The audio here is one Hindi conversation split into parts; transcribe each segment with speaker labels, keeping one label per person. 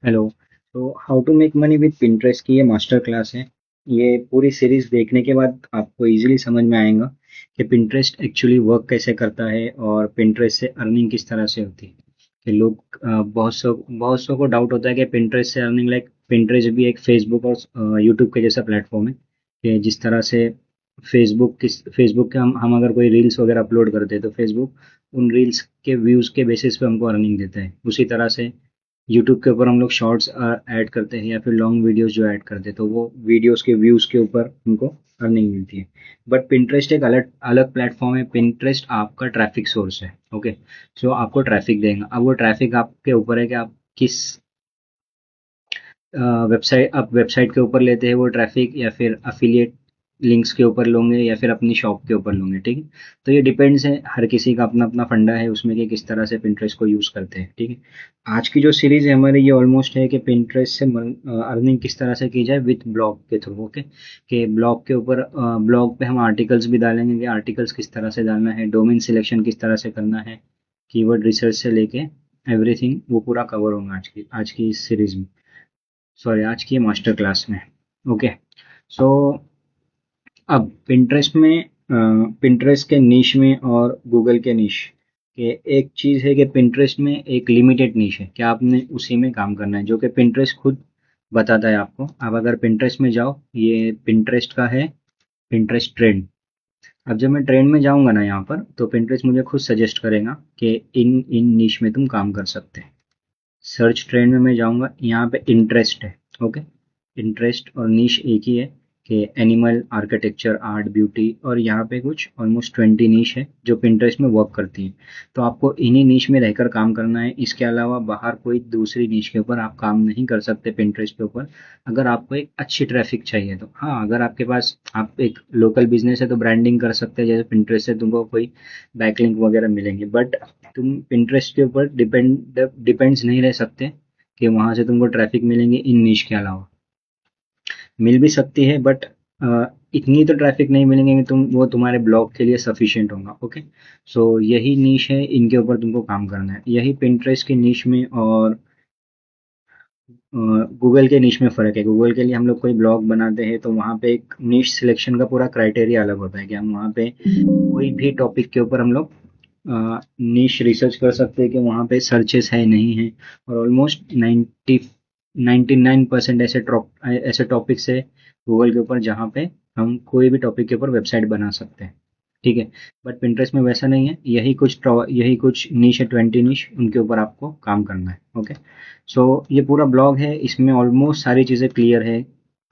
Speaker 1: हेलो। तो how to make money with Pinterest की ये मास्टर क्लास है। ये पूरी सीरीज देखने के बाद आपको इजीली समझ में आएगा कि पिंटरेस्ट एक्चुअली वर्क कैसे करता है और पिंटरेस्ट से अर्निंग किस तरह से होती है। कि लोग बहुत सौ को डाउट होता है कि पिंटरेस्ट से अर्निंग, लाइक पिंटरेस्ट भी एक फेसबुक और यूट्यूब के जैसा प्लेटफॉर्म है। कि जिस तरह से फेसबुक के हम अगर कोई रील्स वगैरह अपलोड करते हैं तो फेसबुक उन रील्स के व्यूज़ के बेसिस पे हमको अर्निंग देता है। उसी तरह से यूट्यूब के ऊपर हम लोग शॉर्ट्स ऐड करते हैं या फिर लॉन्ग वीडियोस जो ऐड करते हैं तो वो वीडियोस के व्यूज के ऊपर हमको अर्निंग मिलती है। बट पिंटरेस्ट एक अलग अलग प्लेटफॉर्म है। पिंटरेस्ट आपका ट्रैफिक सोर्स है। ओके। सो आपको ट्रैफिक देगा। अब वो ट्रैफिक आपके ऊपर है कि आप किस वेबसाइट के ऊपर लेते हैं वो ट्रैफिक, या फिर अफिलिएट लिंक्स के ऊपर लोगे, या फिर अपनी शॉप के ऊपर लोगे। ठीक है। तो ये डिपेंड्स है, हर किसी का अपना अपना फंडा है उसमें कि किस तरह से पिंटरेस्ट को यूज़ करते हैं। ठीक है। आज की जो सीरीज है हमारी, ये ऑलमोस्ट है कि पिंटरेस्ट से अर्निंग किस तरह से की जाए विथ ब्लॉग के थ्रू। ओके। कि ब्लॉग के ऊपर ब्लॉग पे हम आर्टिकल्स भी डालेंगे कि आर्टिकल्स किस तरह से डालना है, डोमेन सिलेक्शन किस तरह से करना है, कीवर्ड रिसर्च से लेके एवरीथिंग वो पूरा कवर होगा आज की इस सीरीज में। सॉरी, आज की मास्टर क्लास में। ओके। सो अब पिंटरेस्ट के नीश में और गूगल के नीश के एक चीज़ है कि पिंटरेस्ट में एक लिमिटेड नीश है कि आपने उसी में काम करना है, जो कि पिंटरेस्ट खुद बताता है आपको। आप अगर पिंटरेस्ट में जाओ, ये पिंटरेस्ट का है पिंटरेस्ट ट्रेंड। अब जब मैं ट्रेंड में जाऊंगा ना यहाँ पर, तो पिंटरेस्ट मुझे खुद सजेस्ट करेगा कि इन इन नीश में तुम काम कर सकते हैं। सर्च ट्रेंड में मैं जाऊंगा, यहाँ पे इंटरेस्ट है। ओके। इंटरेस्ट और नीश एक ही है कि एनिमल, आर्किटेक्चर, आर्ट, ब्यूटी, और यहाँ पे कुछ ऑलमोस्ट 20 नीश है जो पिंटरेस्ट में वर्क करती है। तो आपको इन्हीं नीश में रहकर काम करना है। इसके अलावा बाहर कोई दूसरी नीश के ऊपर आप काम नहीं कर सकते पिंटरेस्ट के ऊपर। अगर आपको एक अच्छी ट्रैफिक चाहिए तो हाँ, अगर आपके पास आप एक लोकल बिजनेस है तो ब्रांडिंग कर सकते हैं, जैसे पिंटरेस्ट से तुमको कोई बैकलिंक वगैरह मिलेंगे। बट तुम पिंटरेस्ट के ऊपर डिपेंड्स नहीं रह सकते कि वहां से तुमको ट्रैफिक मिलेंगे इन नीश के अलावा। मिल भी सकती है बट इतनी तो ट्रैफिक नहीं मिलेंगे कि तुम्हारे ब्लॉग के लिए सफिशिएंट होगा। ओके। सो यही नीश है, इनके ऊपर तुमको काम करना है। यही पिंटरेस्ट के नीश में और गूगल के नीश में फ़र्क है। गूगल के लिए हम लोग कोई ब्लॉग बनाते हैं तो वहाँ पे एक नीश सिलेक्शन का पूरा क्राइटेरिया अलग होता है कि हम वहाँ पे कोई भी टॉपिक के ऊपर हम लोग नीश रिसर्च कर सकते हैं कि वहाँ पे सर्चेस है नहीं है। और ऑलमोस्ट 99% ऐसे टॉपिक्स है गूगल के ऊपर जहाँ पे हम कोई भी टॉपिक के ऊपर वेबसाइट बना सकते हैं। ठीक है। बट पिंटरेस्ट में वैसा नहीं है। यही कुछ नीश है, 20 नीश, उनके ऊपर आपको काम करना है। ओके। सो ये पूरा ब्लॉग है, इसमें ऑलमोस्ट सारी चीज़ें क्लियर है।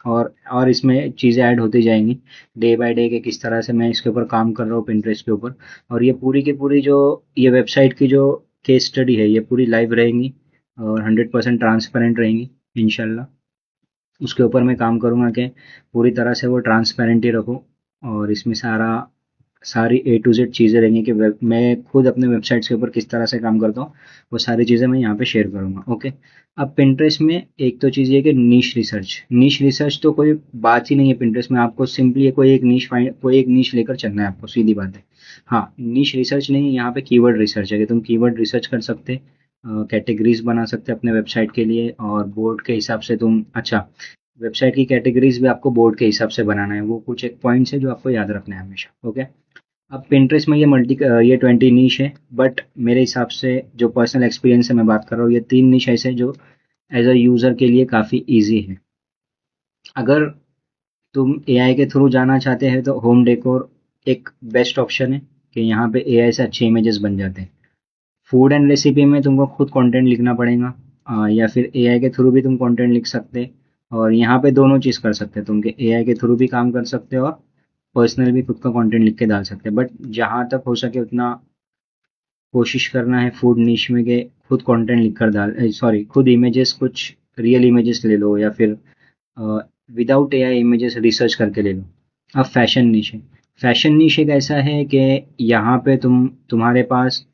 Speaker 1: और इसमें चीज़ें ऐड होती जाएंगी डे बाय डे, कि किस तरह से मैं इसके ऊपर काम कर रहा हूँ पिंटरेस्ट के ऊपर। और ये पूरी की पूरी जो ये वेबसाइट की जो केस स्टडी है, ये पूरी लाइव रहेंगी और 100% ट्रांसपेरेंट रहेंगी इंशाल्लाह। उसके ऊपर मैं काम करूँगा कि पूरी तरह से वो ट्रांसपेरेंट ही रखूँ। और इसमें सारी ए टू जेड चीज़ें रहेंगी कि मैं खुद अपने वेबसाइट्स के ऊपर किस तरह से काम करता हूँ, वो सारी चीज़ें मैं यहाँ पे शेयर करूँगा। ओके। अब पिंटरेस्ट में एक तो चीज़ ये कि नीश रिसर्च तो कोई बात ही नहीं है पिंटरेस्ट में। आपको सिंपली कोई एक नीश लेकर चलना है आपको, सीधी बात है। हाँ, नीश रिसर्च नहीं, यहाँ पे कीवर्ड रिसर्च है कि तुम कीवर्ड रिसर्च कर सकते, कैटेगरीज बना सकते अपने वेबसाइट के लिए। और बोर्ड के हिसाब से तुम, अच्छा, वेबसाइट की कैटेगरीज भी आपको बोर्ड के हिसाब से बनाना है। वो कुछ एक पॉइंट्स है जो आपको याद रखना है हमेशा। ओके। अब पिंटरेस्ट में ये 20 नीश है। बट मेरे हिसाब से जो पर्सनल एक्सपीरियंस से मैं बात कर रहा हूँ, ये 3 नीश ऐसे जो एज अ यूज़र के लिए काफ़ी ईजी है। अगर तुम एआई के थ्रू जाना चाहते हैं तो होम डेकोर एक बेस्ट ऑप्शन है कि यहाँ पे एआई से अच्छे इमेजेस बन जाते हैं। फूड एंड रेसिपी में तुमको खुद कंटेंट लिखना पड़ेगा, या फिर एआई के थ्रू भी तुम कंटेंट लिख सकते। और यहाँ पे दोनों चीज़ कर सकते हैं तुम, कि एआई के थ्रू भी काम कर सकते हो और पर्सनल भी खुद का कंटेंट लिख के डाल सकते हैं। बट जहाँ तक हो सके उतना कोशिश करना है फूड निश में के खुद कंटेंट लिख कर सॉरी, खुद इमेजेस, कुछ रियल इमेजेस ले लो, या फिर विदाउट एआई इमेजेस रिसर्च करके ले लो। अब फैशन निश एक ऐसा है कि यहाँ पे तुम्हारे पास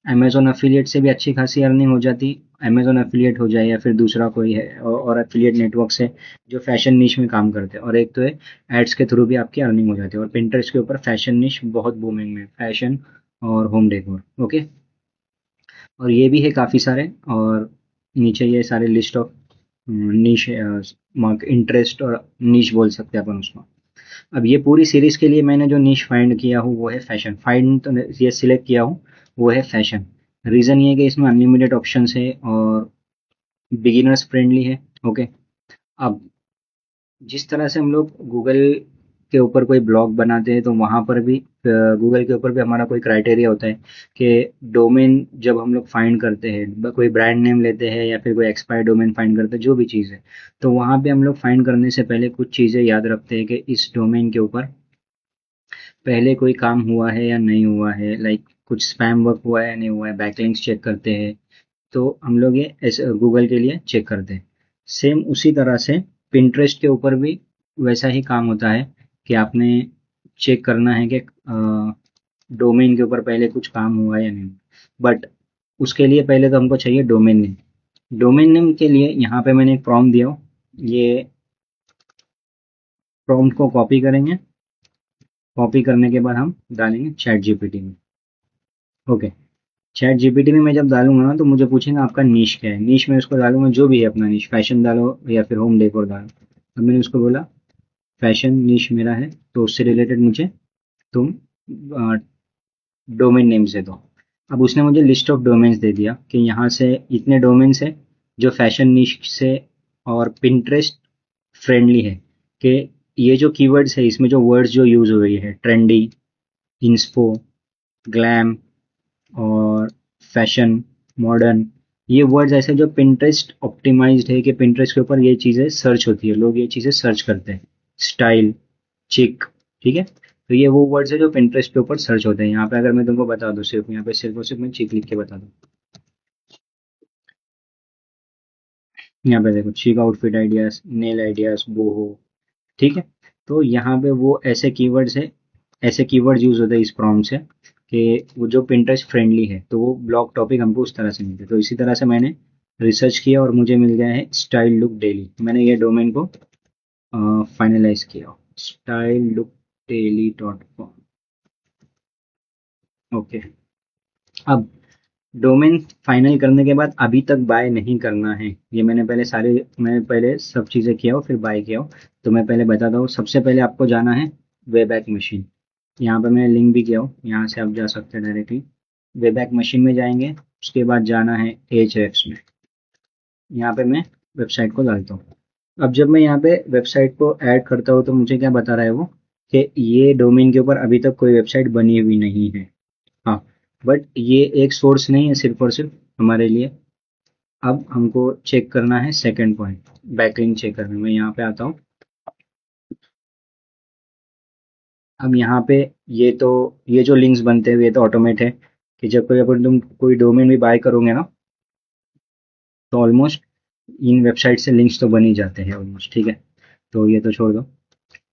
Speaker 1: अमेजोन अफिलिएट से भी अच्छी खासी अर्निंग हो जाती। अमेजोन अफिलिएट हो जाए या फिर दूसरा कोई है और अफिलिएट नेटवर्क से जो फैशन निश में काम करते हैं। और एक तो है एड्स के थ्रू भी आपकी अर्निंग हो जाती है। और पिंटरेस्ट के ऊपर फैशन निश बहुत बूमिंग में, फैशन और होम डेकोर। ओके। और ये भी है काफ़ी सारे, और नीचे ये सारे लिस्ट ऑफ नीश इंटरेस्ट और नीश बोल सकते हैं अपन उसको। अब ये पूरी सीरीज के लिए मैंने जो नीश फाइंड किया हूँ वो है फैशन। फाइंड तो ये सिलेक्ट किया हूँ वो है फैशन। रीज़न ये है कि इसमें अनलिमिटेड ऑप्शंस है और बिगिनर्स फ्रेंडली है। ओके। अब जिस तरह से हम लोग गूगल के ऊपर कोई ब्लॉग बनाते हैं तो वहाँ पर भी गूगल के ऊपर भी हमारा कोई क्राइटेरिया होता है कि डोमेन जब हम लोग फाइंड करते हैं, कोई ब्रांड नेम लेते हैं या फिर कोई एक्सपायर डोमेन फाइंड करते हैं, जो भी चीज़ है, तो वहाँ पे हम लोग फाइंड करने से पहले कुछ चीज़ें याद रखते हैं कि इस डोमेन के ऊपर पहले कोई काम हुआ है या नहीं हुआ है, लाइक कुछ स्पैम वर्क हुआ है या नहीं हुआ है, बैकलिंक्स चेक करते हैं। तो हम लोग ये ऐसे गूगल के लिए चेक करते हैं। सेम उसी तरह से पिंटरेस्ट के ऊपर भी वैसा ही काम होता है कि आपने चेक करना है कि डोमेन के ऊपर पहले कुछ काम हुआ है या नहीं। बट उसके लिए पहले तो हमको चाहिए डोमेन नेम। डोमेन नेम के लिए यहाँ पे मैंने एक प्रॉम्प्ट दिया हो, ये प्रॉम्प्ट को कॉपी करेंगे। कॉपी करने के बाद हम डालेंगे चैट जीपीटी में। ओके। चैट जीपीटी में मैं जब डालूंगा ना तो मुझे पूछेगा आपका नीश क्या है। नीश में उसको डालूंगा जो भी है अपना नीश, फैशन डालो या फिर होम डेकोर डालो। अब मैंने उसको बोला फैशन नीश मेरा है, तो उससे रिलेटेड मुझे तुम डोमेन नेम्स दे दो। अब उसने मुझे लिस्ट ऑफ डोमेन्स दे दिया कि यहाँ से इतने डोमेन्स है जो फैशन नीश से और पिंटरेस्ट फ्रेंडली है। कि ये जो कीवर्ड्स है इसमें जो वर्ड्स जो यूज हो रही है, ट्रेंडी, इंस्पो, ग्लैम और फैशन, मॉडर्न, ये वर्ड्स ऐसे जो पिंटरेस्ट ऑप्टिमाइज्ड है कि पिंटरेस्ट के ऊपर ये चीज़ें सर्च होती है, लोग ये चीज़ें सर्च करते हैं। स्टाइल, चिक, ठीक है। तो ये वो वर्ड्स है जो पिंटरेस्ट के ऊपर सर्च होते हैं। यहाँ पे अगर मैं तुमको बता दूँ, सिर्फ यहाँ पे सिर्फ और सिर्फ मैं चिक लिख के बता दूँ, यहाँ पे देखो चिक आउटफिट आइडियाज, नेल आइडियाज, बोहो, ठीक है। तो यहाँ पे वो ऐसे कीवर्ड्स है, ऐसे कीवर्ड्स यूज होते हैं इस प्रॉम्प्ट से कि वो जो पिंटरेस्ट फ्रेंडली है, तो वो ब्लॉग टॉपिक हमको उस तरह से मिलते हैं। तो इसी तरह से मैंने रिसर्च किया और मुझे मिल गया है स्टाइल लुक डेली। मैंने ये डोमेन को फाइनलाइज किया, style look daily dot com. Okay. अब डोमेन फाइनल करने के बाद अभी तक बाय नहीं करना है। ये मैं पहले सब चीज़ें किया हो फिर बाय किया हो। तो मैं पहले बताता हूँ। सबसे पहले आपको जाना है वेबैक मशीन। यहाँ पे मैंने लिंक भी किया हो, यहाँ से आप जा सकते हैं डायरेक्टली। वेबैक मशीन में जाएंगे, उसके बाद जाना है एच में। यहाँ पे मैं वेबसाइट को डालता हूँ। अब जब मैं यहाँ पे वेबसाइट को ऐड करता हूँ तो मुझे क्या बता रहा है वो, कि ये डोमेन के ऊपर अभी तक कोई वेबसाइट बनी हुई नहीं है। हाँ, बट ये एक सोर्स नहीं है सिर्फ और सिर्फ हमारे लिए। अब हमको चेक करना है सेकंड पॉइंट, बैकलिंक चेक करना। मैं यहाँ पे आता हूँ। अब यहाँ पे ये जो लिंक्स बनते हैं ये तो ऑटोमेट है कि जब कोई अगर तुम कोई डोमेन भी बाय करोगे ना तो ऑलमोस्ट इन वेबसाइट से लिंक्स तो बन ही जाते हैं ऑलमोस्ट, ठीक है। तो ये तो छोड़ दो।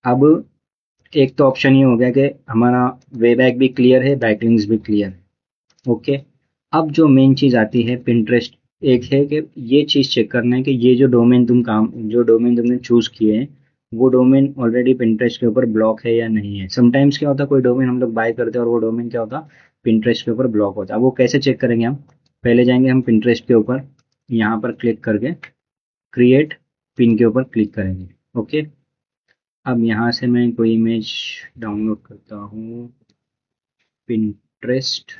Speaker 1: अब एक तो ऑप्शन ये हो गया कि हमारा वे बैक भी क्लियर है, बैकलिंक्स भी क्लियर है। ओके। अब जो मेन चीज़ आती है पिंटरेस्ट, एक है कि ये चीज़ चेक करना है कि ये जो डोमेन तुमने चूज किए हैं वो डोमेन ऑलरेडी पिंटरेस्ट के ऊपर ब्लॉक है या नहीं है। समटाइम्स क्या होता है, कोई डोमेन हम लोग बाय करते हैं और वो डोमेन क्या होता पिंटरेस्ट के ऊपर ब्लॉक होता है। अब वो कैसे चेक करेंगे हम, पहले जाएंगे हम पिंटरेस्ट के ऊपर, यहाँ पर क्लिक करके क्रिएट पिन के ऊपर क्लिक करेंगे। ओके। अब यहाँ से मैं कोई इमेज डाउनलोड करता हूँ, पिंटरेस्ट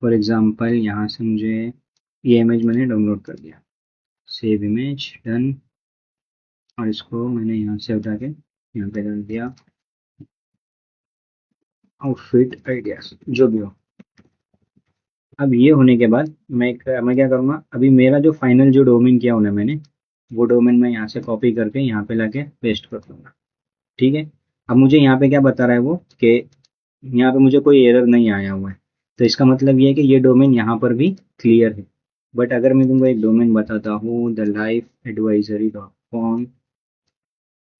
Speaker 1: फॉर एग्जांपल। यहाँ से मुझे ये इमेज मैंने डाउनलोड कर दिया, सेव इमेज, डन। और इसको मैंने यहाँ से उठा के यहाँ पे डाल दिया, आउटफिट आइडियाज, जो भी हो। अब ये होने के बाद मैं क्या करूँगा, अभी मेरा जो फाइनल जो डोमेन किया होना मैंने, वो डोमेन मैं यहाँ से कॉपी करके यहाँ पे लाके पेस्ट कर दूंगा, ठीक है। अब मुझे यहाँ पे क्या बता रहा है वो, कि यहाँ पे मुझे कोई एरर नहीं आया हुआ है। तो इसका मतलब ये है कि ये डोमेन यहाँ पर भी क्लियर है। बट अगर मैं तुमको एक डोमेन बताता हूँ, the life advisory dot com,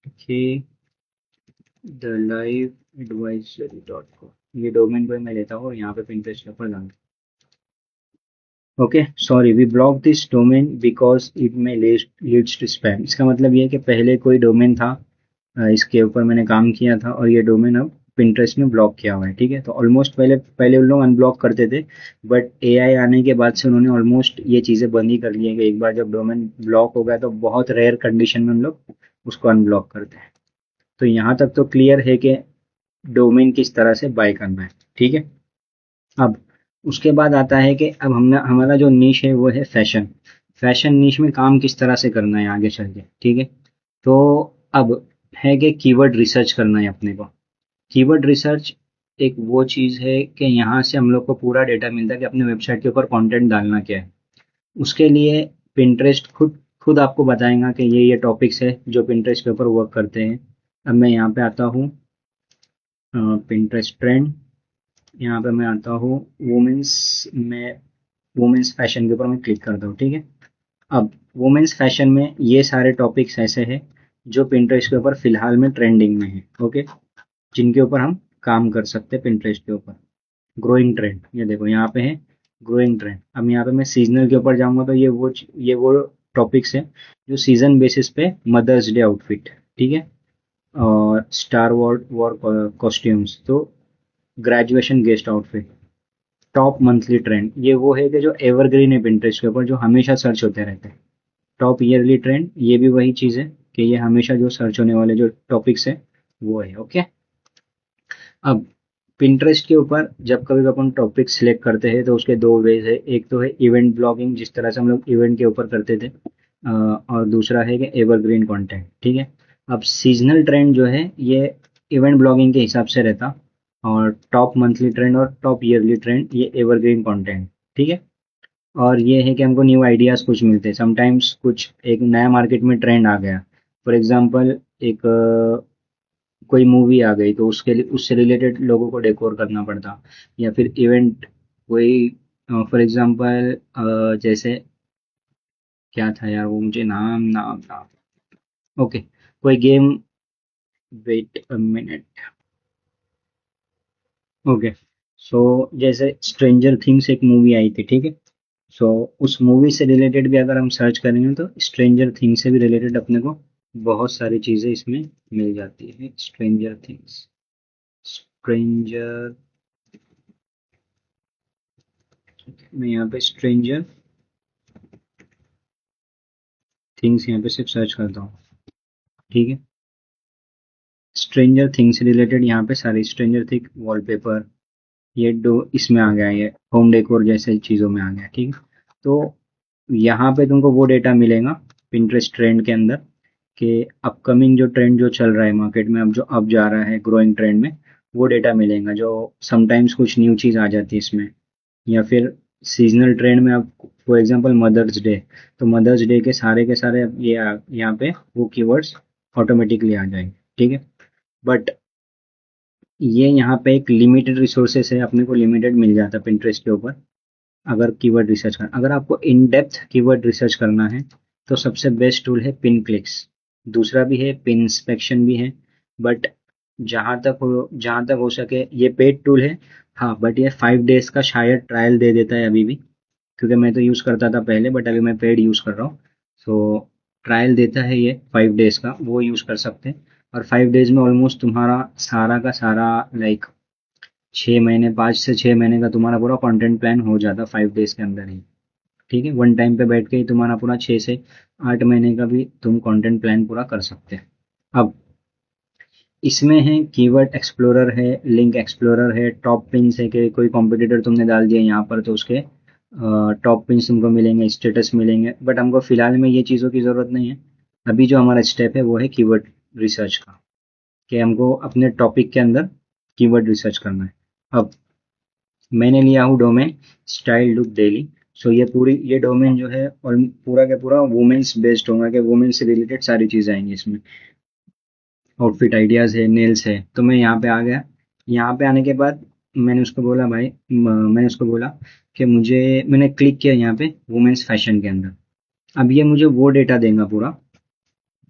Speaker 1: okay, the life advisory dot com, ये डोमेन को मैं लेता हूँ और यहाँ पे पिंटरेस्ट के ऊपर डालता हूँ। Okay, sorry, we block this domain because it may leads to spam. इसका मतलब ये है कि पहले कोई डोमेन था, इसके ऊपर मैंने काम किया था और ये डोमेन अब पिंटरेस्ट में ब्लॉक किया हुआ है, ठीक है। तो ऑलमोस्ट पहले पहले उन लोग अनब्लॉक करते थे, बट एआई आने के बाद से उन्होंने ऑलमोस्ट ये चीज़ें बंद ही कर ली है कि एक बार जब डोमेन ब्लॉक हो गया तो बहुत रेयर कंडीशन में हम लोग उसको अनब्लॉक करते हैं। तो यहाँ तक तो क्लियर है कि डोमेन किस तरह से बाय करना है, ठीक है। अब उसके बाद आता है कि अब हमने हमारा जो नीश है वो है फैशन। फैशन नीश में काम किस तरह से करना है आगे चल के, ठीक है। तो अब है कि कीवर्ड रिसर्च करना है अपने को। कीवर्ड रिसर्च एक वो चीज़ है कि यहाँ से हम लोग को पूरा डेटा मिलता है कि अपने वेबसाइट के ऊपर कंटेंट डालना क्या है। उसके लिए पिंटरेस्ट खुद खुद आपको बताएगा कि ये टॉपिक्स है जो पिंटरेस्ट के ऊपर वर्क करते हैं। अब मैं यहाँ पे आता हूँ पिंटरेस्ट ट्रेंड, यहाँ पे मैं आता हूँ वुमेन्स में, वुमेन्स फैशन के ऊपर मैं क्लिक करता हूँ, ठीक है। अब वुमेन्स फैशन में ये सारे टॉपिक्स ऐसे हैं जो पिंटरेस्ट के ऊपर फिलहाल में ट्रेंडिंग में है, ओके, जिनके ऊपर हम काम कर सकते हैं पिंटरेस्ट के ऊपर। ग्रोइंग ट्रेंड, ये देखो यहाँ पे है ग्रोइंग ट्रेंड। अब यहाँ पे मैं सीजनल के ऊपर जाऊंगा तो ये वो टॉपिक्स है जो सीजन बेसिस पे मदर्स डे आउटफिट, ठीक है, और स्टार वॉर वॉर कॉस्ट्यूम्स, तो graduation guest outfit, top monthly trend, ये वो है कि जो एवरग्रीन है पिंटरेस्ट के ऊपर, जो हमेशा सर्च होते रहते हैं। टॉप ईयरली ट्रेंड, ये भी वही चीज़ है कि ये हमेशा जो सर्च होने वाले जो टॉपिक्स है वो है, ओके। अब पिंटरेस्ट के ऊपर जब कभी अपन टॉपिक सिलेक्ट करते हैं तो उसके दो वेज है। एक तो है इवेंट ब्लॉगिंग, जिस तरह से हम लोग इवेंट के ऊपर करते थे, और दूसरा है कि एवरग्रीन कंटेंट, ठीक है। अब सीजनल ट्रेंड जो है ये इवेंट ब्लॉगिंग के हिसाब से रहता, और टॉप मंथली ट्रेंड और टॉप ईयरली ट्रेंड ये एवरग्रीन कंटेंट, ठीक है। और ये है कि हमको न्यू आइडियाज़ कुछ मिलते हैं समटाइम्स, कुछ एक नया मार्केट में ट्रेंड आ गया, फॉर एग्जांपल एक कोई मूवी आ गई तो उसके लिए उससे रिलेटेड लोगों को डेकोर करना पड़ता, या फिर इवेंट कोई, फॉर एग्जांपल जैसे क्या था यार वो, मुझे नाम नाम नाम ओके, कोई game, wait a minute, okay, so जैसे स्ट्रेंजर थिंग्स एक मूवी आई थी, ठीक है। सो उस मूवी से रिलेटेड भी अगर हम सर्च करेंगे तो स्ट्रेंजर थिंग्स से भी रिलेटेड अपने को बहुत सारी चीज़ें इसमें मिल जाती है। स्ट्रेंजर थिंग्स, स्ट्रेंजर, मैं यहाँ पे स्ट्रेंजर थिंग्स यहाँ पे सिर्फ सर्च करता हूँ, ठीक है। स्ट्रेंजर थिंग्स से रिलेटेड यहाँ पे सारी स्ट्रेंजर थिंग वॉलपेपर, ये दो इसमें आ गया, ये होम डेकोर जैसे चीज़ों में आ गया, ठीक है। तो यहाँ पे तुमको वो डेटा मिलेगा पिंटरेस्ट ट्रेंड के अंदर कि अपकमिंग जो ट्रेंड जो चल रहा है मार्केट में, अब जो अब जा रहा है ग्रोइंग ट्रेंड में, वो डेटा मिलेगा। जो समटाइम्स कुछ न्यू चीज़ आ जाती है इसमें, या फिर सीजनल ट्रेंड में। अब फॉर एग्जांपल मदर्स डे, तो मदर्स डे के सारे अब ये यहाँ पे वो कीवर्ड्स ऑटोमेटिकली आ जाएंगे, ठीक है। बट ये यहाँ पे एक लिमिटेड रिसोर्सेस है, अपने को लिमिटेड मिल जाता है पिंटरेस्ट के ऊपर। अगर कीवर्ड रिसर्च करना, अगर आपको इन डेप्थ कीवर्ड रिसर्च करना है तो सबसे बेस्ट टूल है पिन क्लिक्स। दूसरा भी है, पिन इंस्पेक्शन भी है, बट जहाँ तक हो सके ये पेड टूल है। हाँ, बट ये 5 डेज का शायद ट्रायल दे देता है अभी भी, क्योंकि मैं तो यूज़ करता था पहले, बट अभी मैं पेड यूज़ कर रहा हूँ। सो ट्रायल देता है ये 5 डेज का, वो यूज़ कर सकते हैं। और 5 डेज में ऑलमोस्ट तुम्हारा सारा का सारा, लाइक 6 महीने, 5 से 6 महीने का तुम्हारा पूरा कंटेंट प्लान हो जाता 5 डेज के अंदर ही, ठीक है। वन टाइम पे बैठ के ही तुम्हारा पूरा 6 से 8 महीने का भी तुम कंटेंट प्लान पूरा कर सकते हैं। अब इसमें है कीवर्ड एक्सप्लोरर है, लिंक एक्सप्लोरर है, टॉप पिन्स है कि कोई कॉम्पिटिटर तुमने डाल दिया यहाँ पर तो उसके टॉप पिन्स तुमको मिलेंगे, स्टेटस मिलेंगे। बट हमको फिलहाल में ये चीज़ों की ज़रूरत नहीं है। अभी जो हमारा स्टेप है वो है कीवर्ड रिसर्च का, कि हमको अपने टॉपिक के अंदर कीवर्ड रिसर्च करना है। अब मैंने लिया हूँ डोमेन स्टाइल लुक डेली। सो ये डोमेन जो है और पूरा का पूरा वुमेन्स बेस्ड होगा, कि वुमेन्स से रिलेटेड सारी चीज़ें आएंगी इसमें। आउटफिट आइडियाज़ है, नेल्स है। तो मैं यहाँ पे आ गया। यहाँ पे आने के बाद मैंने उसको बोला कि मैंने क्लिक किया यहाँ पे वुमेन्स फैशन के अंदर। अब ये मुझे वो डेटा देगा पूरा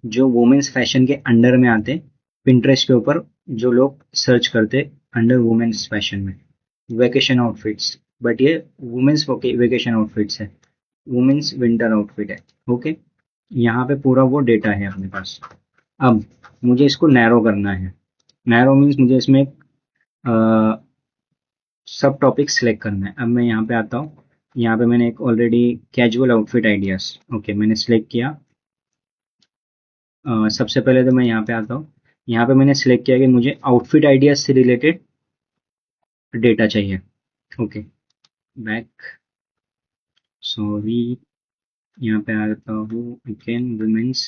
Speaker 1: जो वुमेन्स फैशन के अंडर में आते, पिंटरेस्ट के ऊपर जो लोग सर्च करते अंडर वुमेन्स फैशन में, वेकेशन आउटफिट्स। बट ये वुमेन्स वेकेशन आउटफिट्स है, वुमेन्स विंटर आउटफिट है, ओके। यहाँ पे पूरा वो डेटा है अपने पास। अब मुझे इसको नैरो करना है। नैरो मीन्स मुझे इसमें सब टॉपिक सिलेक्ट करना है। अब मैं यहाँ पे आता हूँ, यहाँ पे मैंने एक already casual outfit ideas, okay मैंने सिलेक्ट किया। सबसे पहले तो मैं यहाँ पे आता हूँ, यहाँ पे मैंने सिलेक्ट किया कि मुझे आउटफिट आइडियाज से रिलेटेड डेटा चाहिए। ओके, बैक, सॉरी, यहाँ पे आता हूँ अगेन वुमेन्स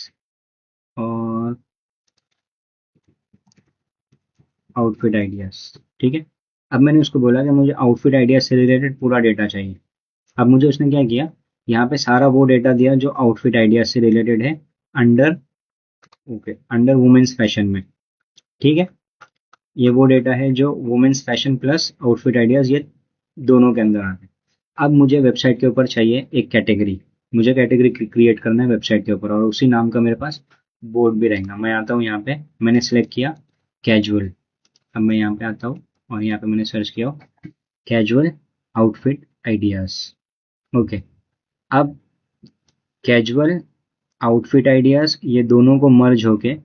Speaker 1: और आउटफिट आइडियाज। ठीक है, अब मैंने उसको बोला कि मुझे आउटफिट आइडियाज से रिलेटेड पूरा डेटा चाहिए। अब मुझे उसने क्या किया, यहाँ पे सारा वो डेटा दिया जो आउटफिट आइडियाज से रिलेटेड है, under, okay, under women's fashion में। ठीक है, ये वो डेटा है जो women's fashion plus outfit ideas, ये दोनों के अंदर आते हैं। अब मुझे वेबसाइट के ऊपर चाहिए एक कैटेगरी, मुझे कैटेगरी क्रिएट करना है वेबसाइट के ऊपर, और उसी नाम का मेरे पास बोर्ड भी रहेगा। मैं आता हूँ यहाँ पे, मैंने सेलेक्ट किया कैजुअल। अब मैं यहाँ पे आता हूँ और यहाँ पे मैंने सर्च किया कैजुअल आउटफिट आइडियाज। ओके, अब कैजुअल आउटफिट आइडियाज ये दोनों को मर्ज होके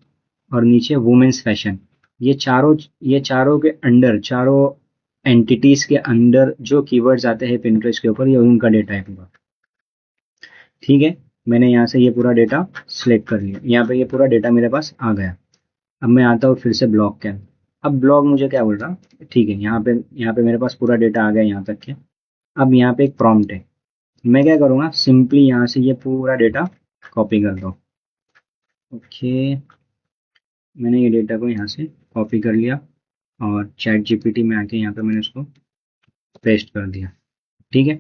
Speaker 1: और नीचे वुमेन्स फैशन, ये चारों के अंडर, चारों एंटिटीज के अंडर जो कीवर्ड्स आते हैं पिंटरेस्ट के ऊपर, ये उनका डेटा है पूरा। ठीक है, मैंने यहाँ से ये पूरा डेटा सिलेक्ट कर लिया, यहाँ पे ये पूरा डेटा मेरे पास आ गया। अब मैं आता हूँ फिर से ब्लॉग के अंदर। अब ब्लॉग मुझे क्या बोल रहा, ठीक है, यहाँ पे मेरे पास पूरा डेटा आ गया यहाँ तक के। अब यहाँ पे एक प्रॉम्प्ट है, मैं क्या करूँगा, सिंपली यहाँ से ये पूरा डेटा कॉपी कर दो। ओके, मैंने ये डेटा को यहाँ से कॉपी कर लिया और चैट जीपीटी में आके यहाँ पे मैंने उसको पेस्ट कर दिया। ठीक है,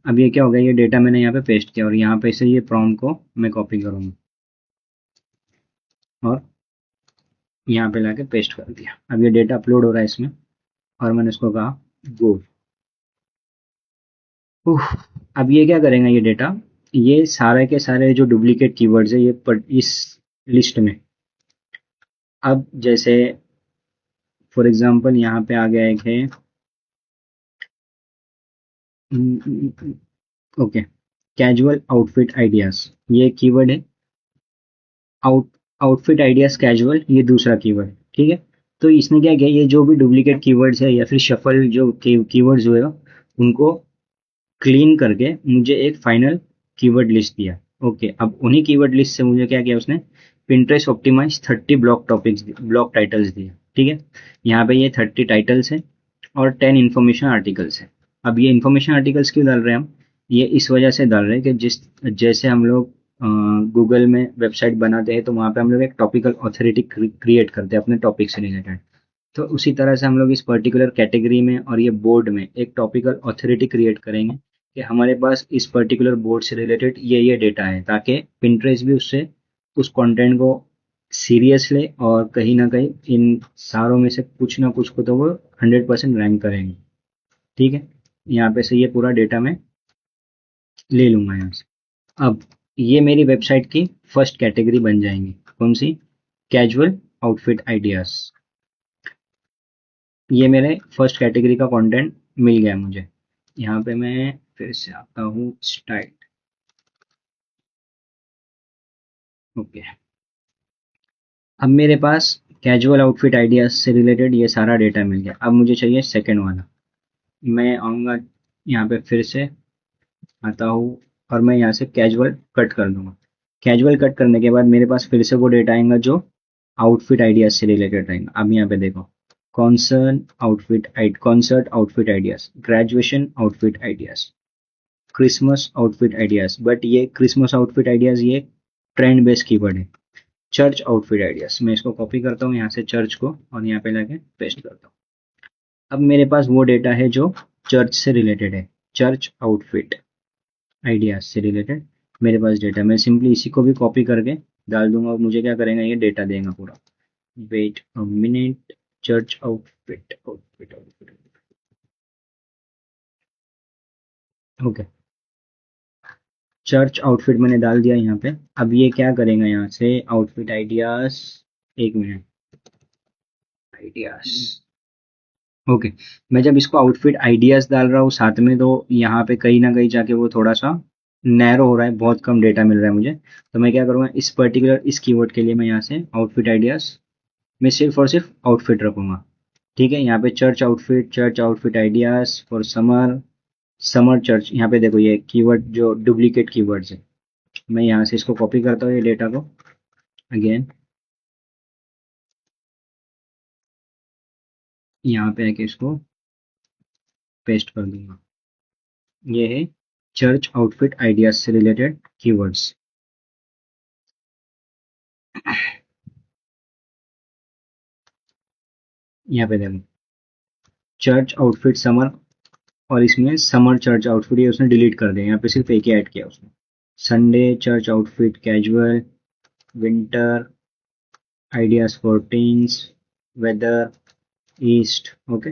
Speaker 1: अब ये क्या हो गया, ये डेटा मैंने यहाँ पे पेस्ट किया और यहाँ पे से ये प्रॉम्प्ट को मैं कॉपी करूँगा और यहाँ पे लाके पेस्ट कर दिया। अब ये डेटा अपलोड हो रहा है इसमें और मैंने उसको कहा गो। अब ये क्या करेगा ये डेटा, ये सारे के सारे जो डुप्लीकेट कीवर्ड्स है ये इस लिस्ट में, अब जैसे फॉर एग्जांपल यहाँ पे आ गया एक है, ओके, कैजुअल आउटफिट आइडियाज, ये कीवर्ड है। आउट आउटफिट आइडियाज कैजुअल, ये दूसरा कीवर्ड है। ठीक है, तो इसने क्या किया, ये जो भी डुप्लीकेट कीवर्ड्स है या फिर शफल जो कीवर्ड्स हुए उनको क्लीन करके मुझे एक फाइनल कीवर्ड लिस्ट दिया। ओके, अब उन्हीं कीवर्ड लिस्ट से मुझे क्या किया उसने, Pinterest optimise 30 blog topics, blog titles दिए। ठीक है, यहाँ पे ये 30 टाइटल्स है और 10 इन्फॉर्मेशन आर्टिकल्स है। अब ये इन्फॉर्मेशन आर्टिकल्स क्यों डाल रहे हैं हम, ये इस वजह से डाल रहे हैं कि जैसे हम लोग गूगल में वेबसाइट बनाते हैं तो वहाँ पे हम लोग एक टॉपिकल ऑथोरिटी क्रिएट करते हैं अपने टॉपिक से रिलेटेड। तो उसी तरह से हम लोग इस पर्टिकुलर कैटेगरी में और ये बोर्ड में एक टॉपिकल ऑथोरिटी क्रिएट करेंगे कि हमारे पास इस पर्टिकुलर बोर्ड से रिलेटेड ये डेटा है, ताकि पिंटरेस्ट भी उससे उस कंटेंट को सीरियस ले और कहीं ना कहीं इन सारों में से कुछ ना कुछ को तो वो 100% रैंक करेंगे। ठीक है, यहाँ पे से ये पूरा डेटा मैं ले लूंगा यहाँ से। अब ये मेरी वेबसाइट की फर्स्ट कैटेगरी बन जाएंगी, कौन सी, कैजुअल आउटफिट आइडियाज। ये मेरे फर्स्ट कैटेगरी का कंटेंट मिल गया मुझे। यहाँ पे मैं फिर से आता हूँ स्टाइल, ओके। अब मेरे पास कैजुअल आउटफिट आइडियाज से रिलेटेड ये सारा डेटा मिल गया। अब मुझे चाहिए सेकंड वाला, मैं आऊँगा यहाँ पे फिर से आता हूँ और मैं यहाँ से कैजुअल कट कर दूंगा। कैजुअल कट करने के बाद मेरे पास फिर से वो डेटा आएगा जो आउटफिट आइडियाज से रिलेटेड रहेगा। अब यहाँ पे देखो, concert outfit ideas, graduation outfit ideas, Christmas outfit ideas, but ये क्रिसमस आउटफिट आइडियाज ये ट्रेंड बेस्ड कीवर्ड है। चर्च आउटफिट आइडियाज, मैं इसको कॉपी करता हूँ यहाँ से चर्च को और यहाँ पे लाके पेस्ट करता हूँ। अब मेरे पास वो डेटा है जो चर्च से रिलेटेड है, चर्च आउटफिट आइडियाज से रिलेटेड मेरे पास डेटा, मैं सिंपली इसी को भी कॉपी करके डाल दूंगा और मुझे क्या करेगा, ये डेटा देगा पूरा। Wait a minute, church outfit outfit outfit, okay, church outfit मैंने डाल दिया यहाँ पे। अब ये क्या करेगा यहाँ से आउटफिट आइडियाज, एक मिनट, आइडियाज, ओके, मैं जब इसको आउटफिट आइडियाज डाल रहा हूँ साथ में, तो यहाँ पे कहीं ना कहीं जाके वो थोड़ा सा नैरो हो रहा है, बहुत कम डेटा मिल रहा है मुझे। तो मैं क्या करूँगा, इस पर्टिकुलर इस कीवर्ड के लिए मैं यहाँ से आउटफिट आइडियाज में सिर्फ और सिर्फ आउटफिट रखूंगा। ठीक है, यहाँ पे church outfit ideas for summer church. यहाँ पे देखो ये कीवर्ड जो डुप्लीकेट कीवर्ड्स है, मैं यहाँ से इसको कॉपी करता हूँ ये डेटा को अगेन यहाँ पे आके इसको पेस्ट कर दूंगा। ये है चर्च आउटफिट आइडियाज से रिलेटेड कीवर्ड्स। यहाँ पे देखो चर्च आउटफिट समर, और इसमें समर चर्च आउटफिट ये उसने डिलीट कर दिया, यहाँ पे सिर्फ एक ही ऐड किया उसने। Sunday church outfit casual, winter ideas for teens, weather east. Okay,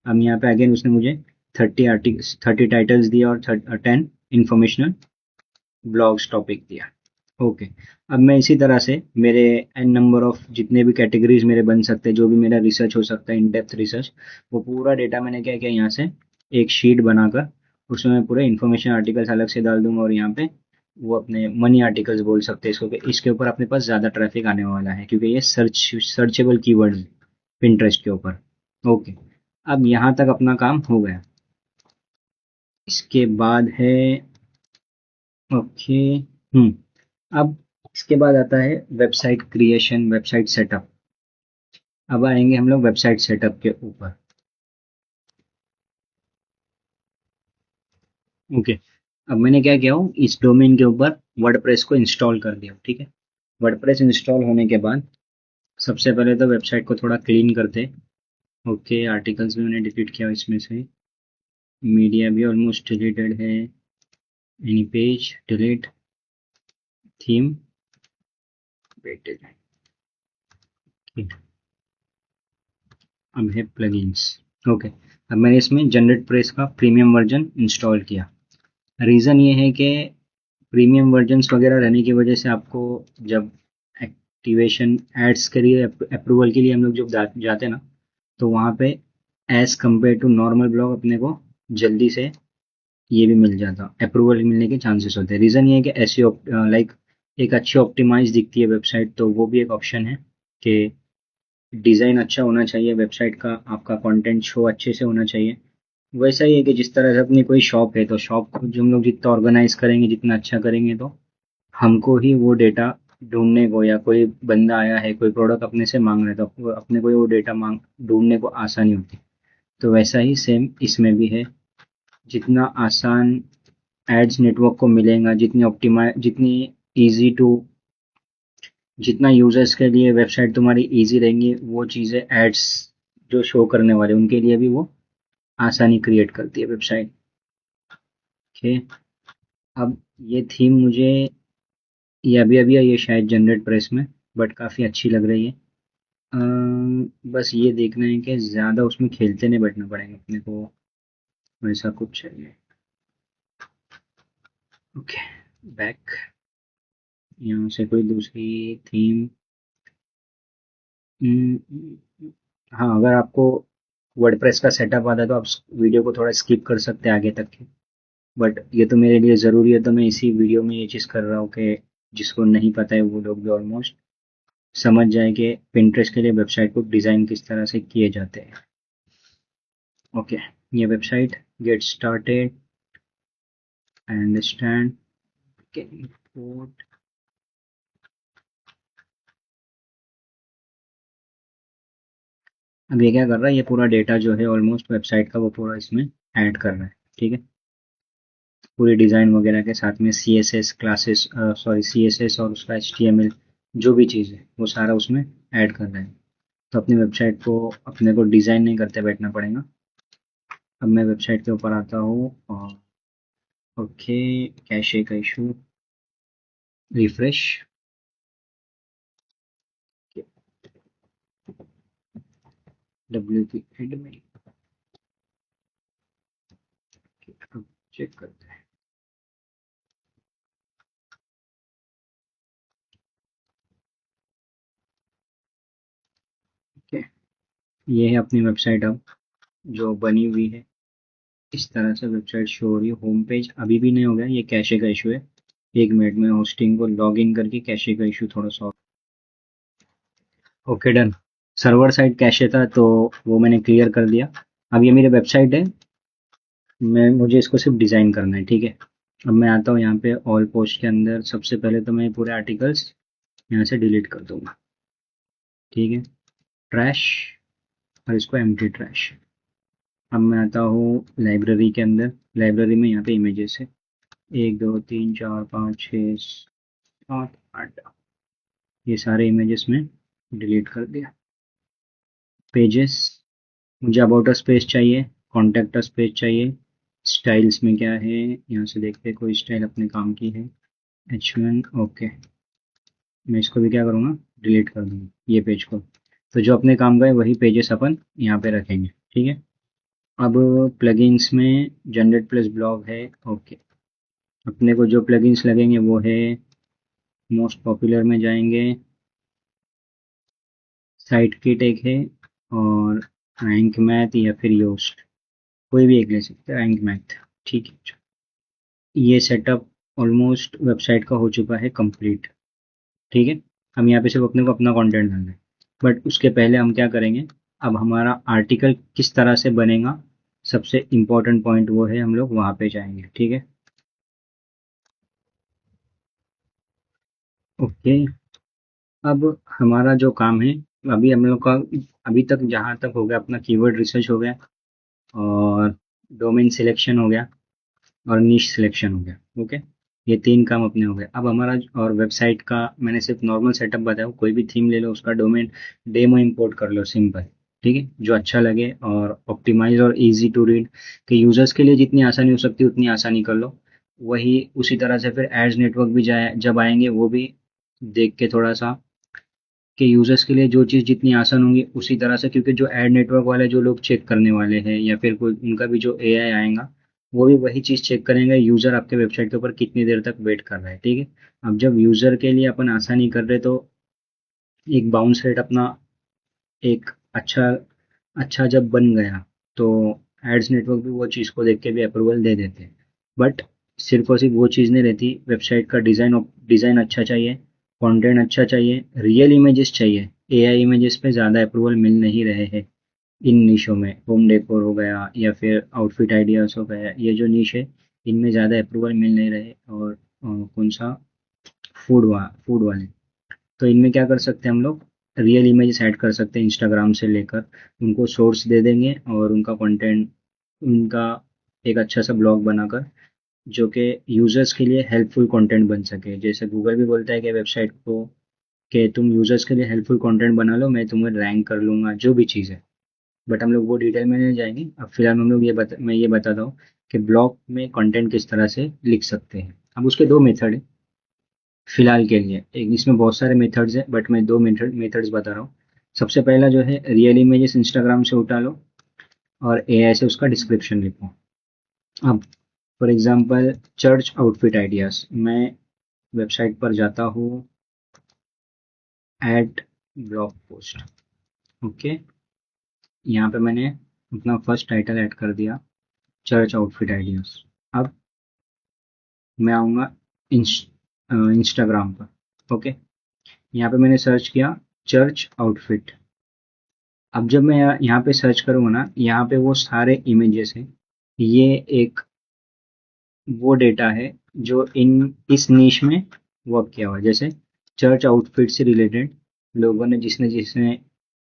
Speaker 1: अब यहाँ पे अगेन उसने मुझे 30 टाइटल्स दिया और 10 इंफॉर्मेशनल ब्लॉग्स टॉपिक दिया। ओके, अब मैं इसी तरह से मेरे एन नंबर ऑफ जितने भी कैटेगरीज मेरे बन सकते हैं, जो भी मेरा रिसर्च हो सकता है, इन डेप्थ रिसर्च, वो पूरा डेटा मैंने क्या किया यहाँ से एक शीट बनाकर उसमें मैं पूरे इन्फॉर्मेशन आर्टिकल्स अलग से डाल दूंगा, और यहाँ पे वो अपने मनी आर्टिकल्स बोल सकते हैं इसको, कि इसके ऊपर अपने पास ज़्यादा ट्रैफिक आने वाला है क्योंकि ये सर्चेबल कीवर्ड है पिंटरेस्ट के ऊपर। ओके, अब यहाँ तक अपना काम हो गया। इसके बाद है ओके अब इसके बाद आता है वेबसाइट क्रिएशन, वेबसाइट सेटअप। अब आएंगे हम लोग वेबसाइट सेटअप के ऊपर। ओके, अब मैंने क्या किया हूँ इस डोमेन के ऊपर वर्डप्रेस को इंस्टॉल कर दिया। ठीक है, वर्डप्रेस इंस्टॉल होने के बाद सबसे पहले तो वेबसाइट को थोड़ा क्लीन करते। ओके, आर्टिकल्स भी मैंने डिलीट किया इसमें से, मीडिया भी ऑलमोस्ट डिलीटेड है, any page delete, theme waited. अब है प्लगइन्स। ओके, अब मैंने इसमें जनरेट प्रेस का प्रीमियम वर्जन इंस्टॉल किया। रीज़न ये है कि प्रीमियम वर्जन्स वगैरह रहने की वजह से आपको जब एक्टिवेशन एड्स के लिए अप्रूवल के लिए हम लोग जब जाते हैं ना, तो वहाँ पे as compare to normal blog अपने को जल्दी से ये भी मिल जाता, अप्रूवल मिलने के चांसेस होते हैं। रीज़न ये है कि ऐसी लाइक एक अच्छी ऑप्टिमाइज दिखती है वेबसाइट, तो वो भी एक ऑप्शन है कि डिज़ाइन अच्छा होना चाहिए वेबसाइट का, आपका कंटेंट शो अच्छे से होना चाहिए। वैसा ही है कि जिस तरह से अपनी कोई शॉप है, तो शॉप को जो हम लोग जितना ऑर्गेनाइज करेंगे, जितना अच्छा करेंगे, तो हमको ही वो डेटा ढूंढने को, या कोई बंदा आया है कोई प्रोडक्ट अपने से मांग रहा है, तो अपने को वो डेटा मांग ढूंढने को आसानी होती। तो वैसा ही सेम इसमें भी है, जितना आसान एड्स नेटवर्क को मिलेगा, जितनी ईजी टू, जितना यूजर्स के लिए वेबसाइट तुम्हारी इजी रहेंगी, वो चीज़ें एड्स जो शो करने वाले उनके लिए भी वो आसानी क्रिएट करती है वेबसाइट। ओके, अब ये थीम मुझे ये अभी अभी आई है शायद जनरेट प्रेस में, बट काफ़ी अच्छी लग रही है। बस ये देखना है कि ज़्यादा उसमें खेलते नहीं बैठना पड़ेगा अपने को, वैसा कुछ चाहिए। ओके, बैक, यहाँ से कोई दूसरी थीम। हाँ, अगर आपको वर्डप्रेस का सेटअप आता है तो आप वीडियो को थोड़ा स्किप कर सकते हैं आगे तक के, बट ये तो मेरे लिए ज़रूरी है, तो मैं इसी वीडियो में ये चीज़ कर रहा हूँ कि जिसको नहीं पता है वो लोग भी ऑलमोस्ट समझ जाए कि पिंटरेस्ट के लिए वेबसाइट को डिज़ाइन किस तरह से किए जाते हैं। ओके, ये website get started, I understand, import. अब ये क्या कर रहा है, ये पूरा डेटा जो है ऑलमोस्ट वेबसाइट का वो पूरा इसमें ऐड कर रहा है। ठीक है, पूरी डिज़ाइन वगैरह के साथ में C S S classes, sorry C S S और उसका एच टी एम एल जो भी चीज़ है वो सारा उसमें ऐड कर रहे हैं। तो अपनी वेबसाइट को अपने को डिज़ाइन नहीं करते बैठना पड़ेगा। अब मैं वेबसाइट के ऊपर आता हूँ और ओके, कैशे का issue, refresh, W P admin, अब चेक करते हैं। ओके, ये है अपनी वेबसाइट अब जो बनी हुई है। इस तरह से वेबसाइट शो हो रही है। होम पेज अभी भी नहीं हो गया, ये कैशे का इशू है। 1 मिनट में होस्टिंग को लॉग इन करके कैशे का इशू थोड़ा solve. Okay, done. Server side cache था तो वो मैंने क्लियर कर दिया। अब ये मेरी वेबसाइट है, मुझे इसको सिर्फ डिज़ाइन करना है, ठीक है। अब मैं आता हूँ यहाँ पे ऑल पोस्ट के अंदर, सबसे पहले तो मैं पूरे आर्टिकल्स यहाँ से डिलीट कर दूंगा, ठीक है, ट्रैश, और इसको एम्प्टी ट्रैश। अब मैं आता हूँ लाइब्रेरी के अंदर, लाइब्रेरी में यहाँ पे इमेजेस है, 1 2 3 4 5 6 7 8, ये सारे इमेजेस में डिलीट कर दिया। पेजेस, मुझे अबाउट अस पेज चाहिए, कॉन्टैक्ट अस पेज चाहिए। स्टाइल्स में क्या है, यहाँ से देखते हैं कोई स्टाइल अपने काम की है, H1, ओके। मैं इसको भी क्या करूँगा, डिलीट कर दूँगा ये पेज को। तो जो अपने काम का है वही पेजेस अपन यहाँ पे रखेंगे, ठीक है। अब प्लगइन्स में जनरेट प्लस ब्लॉग है, ओके। अपने को जो प्लगइन्स लगेंगे वो है, मोस्ट पॉपुलर में जाएंगे, साइट किट एक है, और रैंक मैथ या फिर योस्ट, कोई भी एक ले सकते हैं, रैंक मैथ, ठीक है। ये सेटअप ऑलमोस्ट वेबसाइट का हो चुका है कंप्लीट, ठीक है। हम यहाँ पे सिर्फ अपने को अपना कंटेंट डालना है, बट उसके पहले हम क्या करेंगे, अब हमारा आर्टिकल किस तरह से बनेगा, सबसे इम्पोर्टेंट पॉइंट वो है, हम लोग वहाँ पे जाएंगे, ठीक है। ओके, अब हमारा जो काम है, अभी हम लोग का, अभी तक जहाँ तक हो गया अपना कीवर्ड रिसर्च हो गया, और डोमेन सिलेक्शन हो गया, और नीश सिलेक्शन हो गया, ओके। ये 3 काम अपने हो गए। अब हमारा, और वेबसाइट का मैंने सिर्फ नॉर्मल सेटअप बताया, कोई भी थीम ले लो, उसका डोमेन डेमो इंपोर्ट कर लो, सिंपल, ठीक है, जो अच्छा लगे और ऑप्टिमाइज और इजी टू रीड, कि यूजर्स के लिए जितनी आसानी हो सकती है उतनी आसानी कर लो। वही उसी तरह से फिर एड्स नेटवर्क भी जाए, जब आएंगे वो भी देख के थोड़ा सा, कि यूजर्स के लिए जो चीज़ जितनी आसान होंगी उसी तरह से, क्योंकि जो एड नेटवर्क वाले जो लोग चेक करने वाले हैं, या फिर कोई उनका भी जो एआई आएगा, वो भी वही चीज़ चेक करेंगे, यूज़र आपके वेबसाइट के ऊपर कितनी देर तक वेट कर रहा है, ठीक है। अब जब यूज़र के लिए अपन आसानी कर रहे, तो एक बाउंस रेट अपना, एक अच्छा अच्छा जब बन गया, तो एड्स नेटवर्क भी वो चीज़ को देख के भी अप्रूवल दे देते हैं। बट सिर्फ और सिर्फ वो चीज़ नहीं रहती, वेबसाइट का डिज़ाइन अच्छा चाहिए, कंटेंट अच्छा चाहिए, रियल इमेजेस चाहिए। एआई इमेजेस पे ज़्यादा अप्रूवल मिल नहीं रहे हैं इन निशों में, होम डेकोर हो गया या फिर आउटफिट आइडियाज़ हो गया, ये जो निश है इनमें ज़्यादा अप्रूवल मिल नहीं रहे। और कौन सा, फूड वाले, तो इनमें क्या कर सकते हैं हम लोग, रियल इमेजेस ऐड कर सकते हैं, इंस्टाग्राम से लेकर उनको सोर्स दे देंगे, और उनका कंटेंट, उनका एक अच्छा सा ब्लॉग बनाकर, जो कि यूजर्स के लिए हेल्पफुल कंटेंट बन सके। जैसे गूगल भी बोलता है कि वेबसाइट को, कि तुम यूजर्स के लिए हेल्पफुल कंटेंट बना लो, मैं तुम्हें रैंक कर लूँगा, जो भी चीज़ है। बट हम लोग वो डिटेल में नहीं जाएंगे, अब फिलहाल हम लोग मैं ये बताता हूँ कि ब्लॉग में कंटेंट किस तरह से लिख सकते हैं। अब उसके 2 मेथड है फिलहाल के लिए, एक इसमें बहुत सारे मेथड्स हैं, बट मैं 2 मेथड्स बता रहा हूँ। सबसे पहला जो है, रियल इमेजेस इंस्टाग्राम से उठा लो, और एआई से उसका डिस्क्रिप्शन लिखो। अब for example, church outfit ideas, मैं वेबसाइट पर जाता हूँ, ऐड ब्लॉग पोस्ट, ओके। यहाँ पे मैंने अपना फर्स्ट टाइटल ऐड कर दिया, चर्च आउटफिट आइडियाज। अब मैं आऊँगा इंस्टाग्राम पर, ओके। यहाँ पे मैंने सर्च किया चर्च आउटफिट। अब जब मैं यहाँ पे सर्च करूँगा ना, यहाँ पे वो सारे इमेजेस हैं, ये एक वो डेटा है जो इन इस नीश में वर्क किया हुआ है। जैसे चर्च आउटफिट से रिलेटेड लोगों ने, जिसने जिसने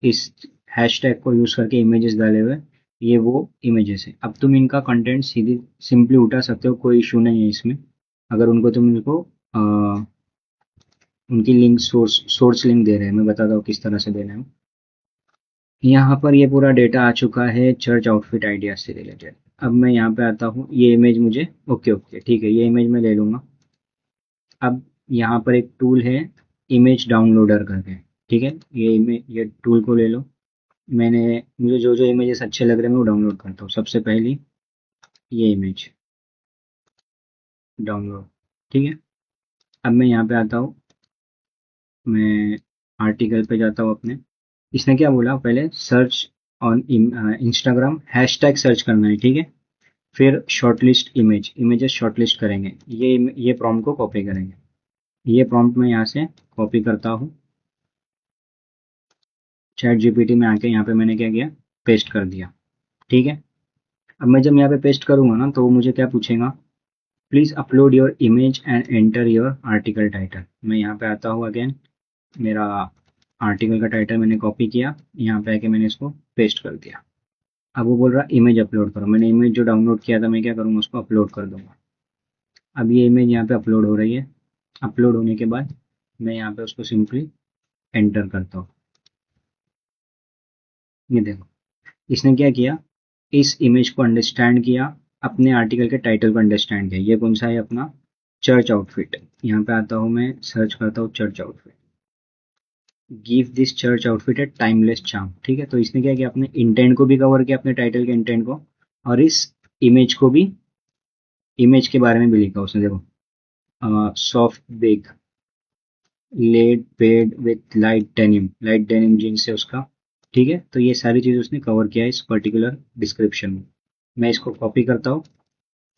Speaker 1: इस हैशटैग को यूज करके इमेजेस डाले हुए, ये वो इमेजेस है। अब तुम इनका कंटेंट सीधी सिंपली उठा सकते हो, कोई इशू नहीं है इसमें। अगर उनको तुम इनको उनकी लिंक, सोर्स लिंक दे रहे हैं, मैं बताता हूँ किस तरह से देना है। यहाँ पर ये पूरा डेटा आ चुका है चर्च आउटफिट आइडिया से रिलेटेड। अब मैं यहाँ पे आता हूँ, ये इमेज मुझे, ओके ओके ठीक है, ये इमेज मैं ले लूँगा। अब यहाँ पर एक टूल है, इमेज डाउनलोडर करके, ठीक है, ये इमेज, ये टूल को ले लो। मुझे जो जो इमेजेस अच्छे लग रहे हैं मैं वो डाउनलोड करता हूँ। सबसे पहली ये इमेज डाउनलोड, ठीक है। अब मैं यहाँ पे आता हूँ, मैं आर्टिकल पे जाता हूँ अपने। इसने क्या बोला, पहले search on Instagram, hashtag search करना है, ठीक है। फिर शॉर्टलिस्ट इमेजेस शॉर्टलिस्ट करेंगे, ये प्रॉम्प्ट को कॉपी करेंगे। ये प्रॉम्प्ट मैं यहाँ से कॉपी करता हूँ, चैट जीपीटी में आके यहाँ पे मैंने क्या किया, पेस्ट कर दिया। ठीक है, अब मैं जब यहाँ पे पेस्ट करूँगा ना तो वो मुझे क्या पूछेगा, please upload your image and enter your article title. मैं यहाँ पे आता हूँ अगेन, मेरा आर्टिकल का टाइटल मैंने कॉपी किया, यहाँ पे आके मैंने इसको पेस्ट कर दिया। अब वो बोल रहा इमेज अपलोड करो, मैंने इमेज जो डाउनलोड किया था मैं क्या करूँगा, उसको अपलोड कर दूँगा। अब ये इमेज यहाँ पे अपलोड हो रही है। अपलोड होने के बाद मैं यहाँ पे उसको सिंपली एंटर करता हूँ। ये देखो, इसने क्या किया, इस इमेज को अंडरस्टैंड किया, अपने आर्टिकल के टाइटल को अंडरस्टैंड किया। ये कौन सा है, अपना चर्च आउटफिट। यहाँ पे आता हूँ मैं, सर्च करता हूँ church outfit, give this church outfit A timeless charm. ठीक है, तो इसने क्या किया, अपने इंटेंट को भी कवर किया, अपने टाइटल के इंटेंट को, और इस इमेज को भी, इमेज के बारे में भी लिखा उसने। देखो, soft beige layered paired with light denim jeans है उसका। ठीक है, तो ये सारी चीज़ उसने कवर किया है इस पर्टिकुलर डिस्क्रिप्शन में। मैं इसको कॉपी करता हूँ,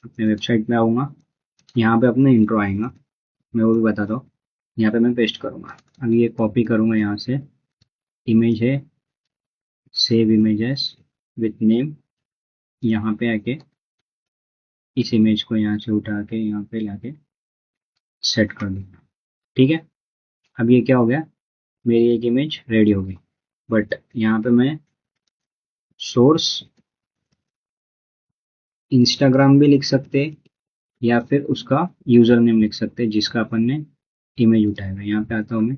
Speaker 1: अपने वेबसाइट पे आऊँगा, यहाँ पे अपना इंट्रो आएगा, मैं वो भी बताता हूँ, यहाँ पे मैं पेस्ट करूँगा। अब ये कॉपी करूँगा, यहाँ से इमेज है, सेव इमेजेस विथ नेम, यहाँ पे आके इस इमेज को यहाँ से उठा के यहाँ पे लाके सेट कर दूँगा। ठीक है, अब ये क्या हो गया, मेरी एक इमेज रेडी हो गई। बट यहाँ पे मैं सोर्स इंस्टाग्राम भी लिख सकते, या फिर उसका यूज़र नेम लिख सकते जिसका अपन ने इमेज उठाया है। यहाँ पे आता हूँ मैं,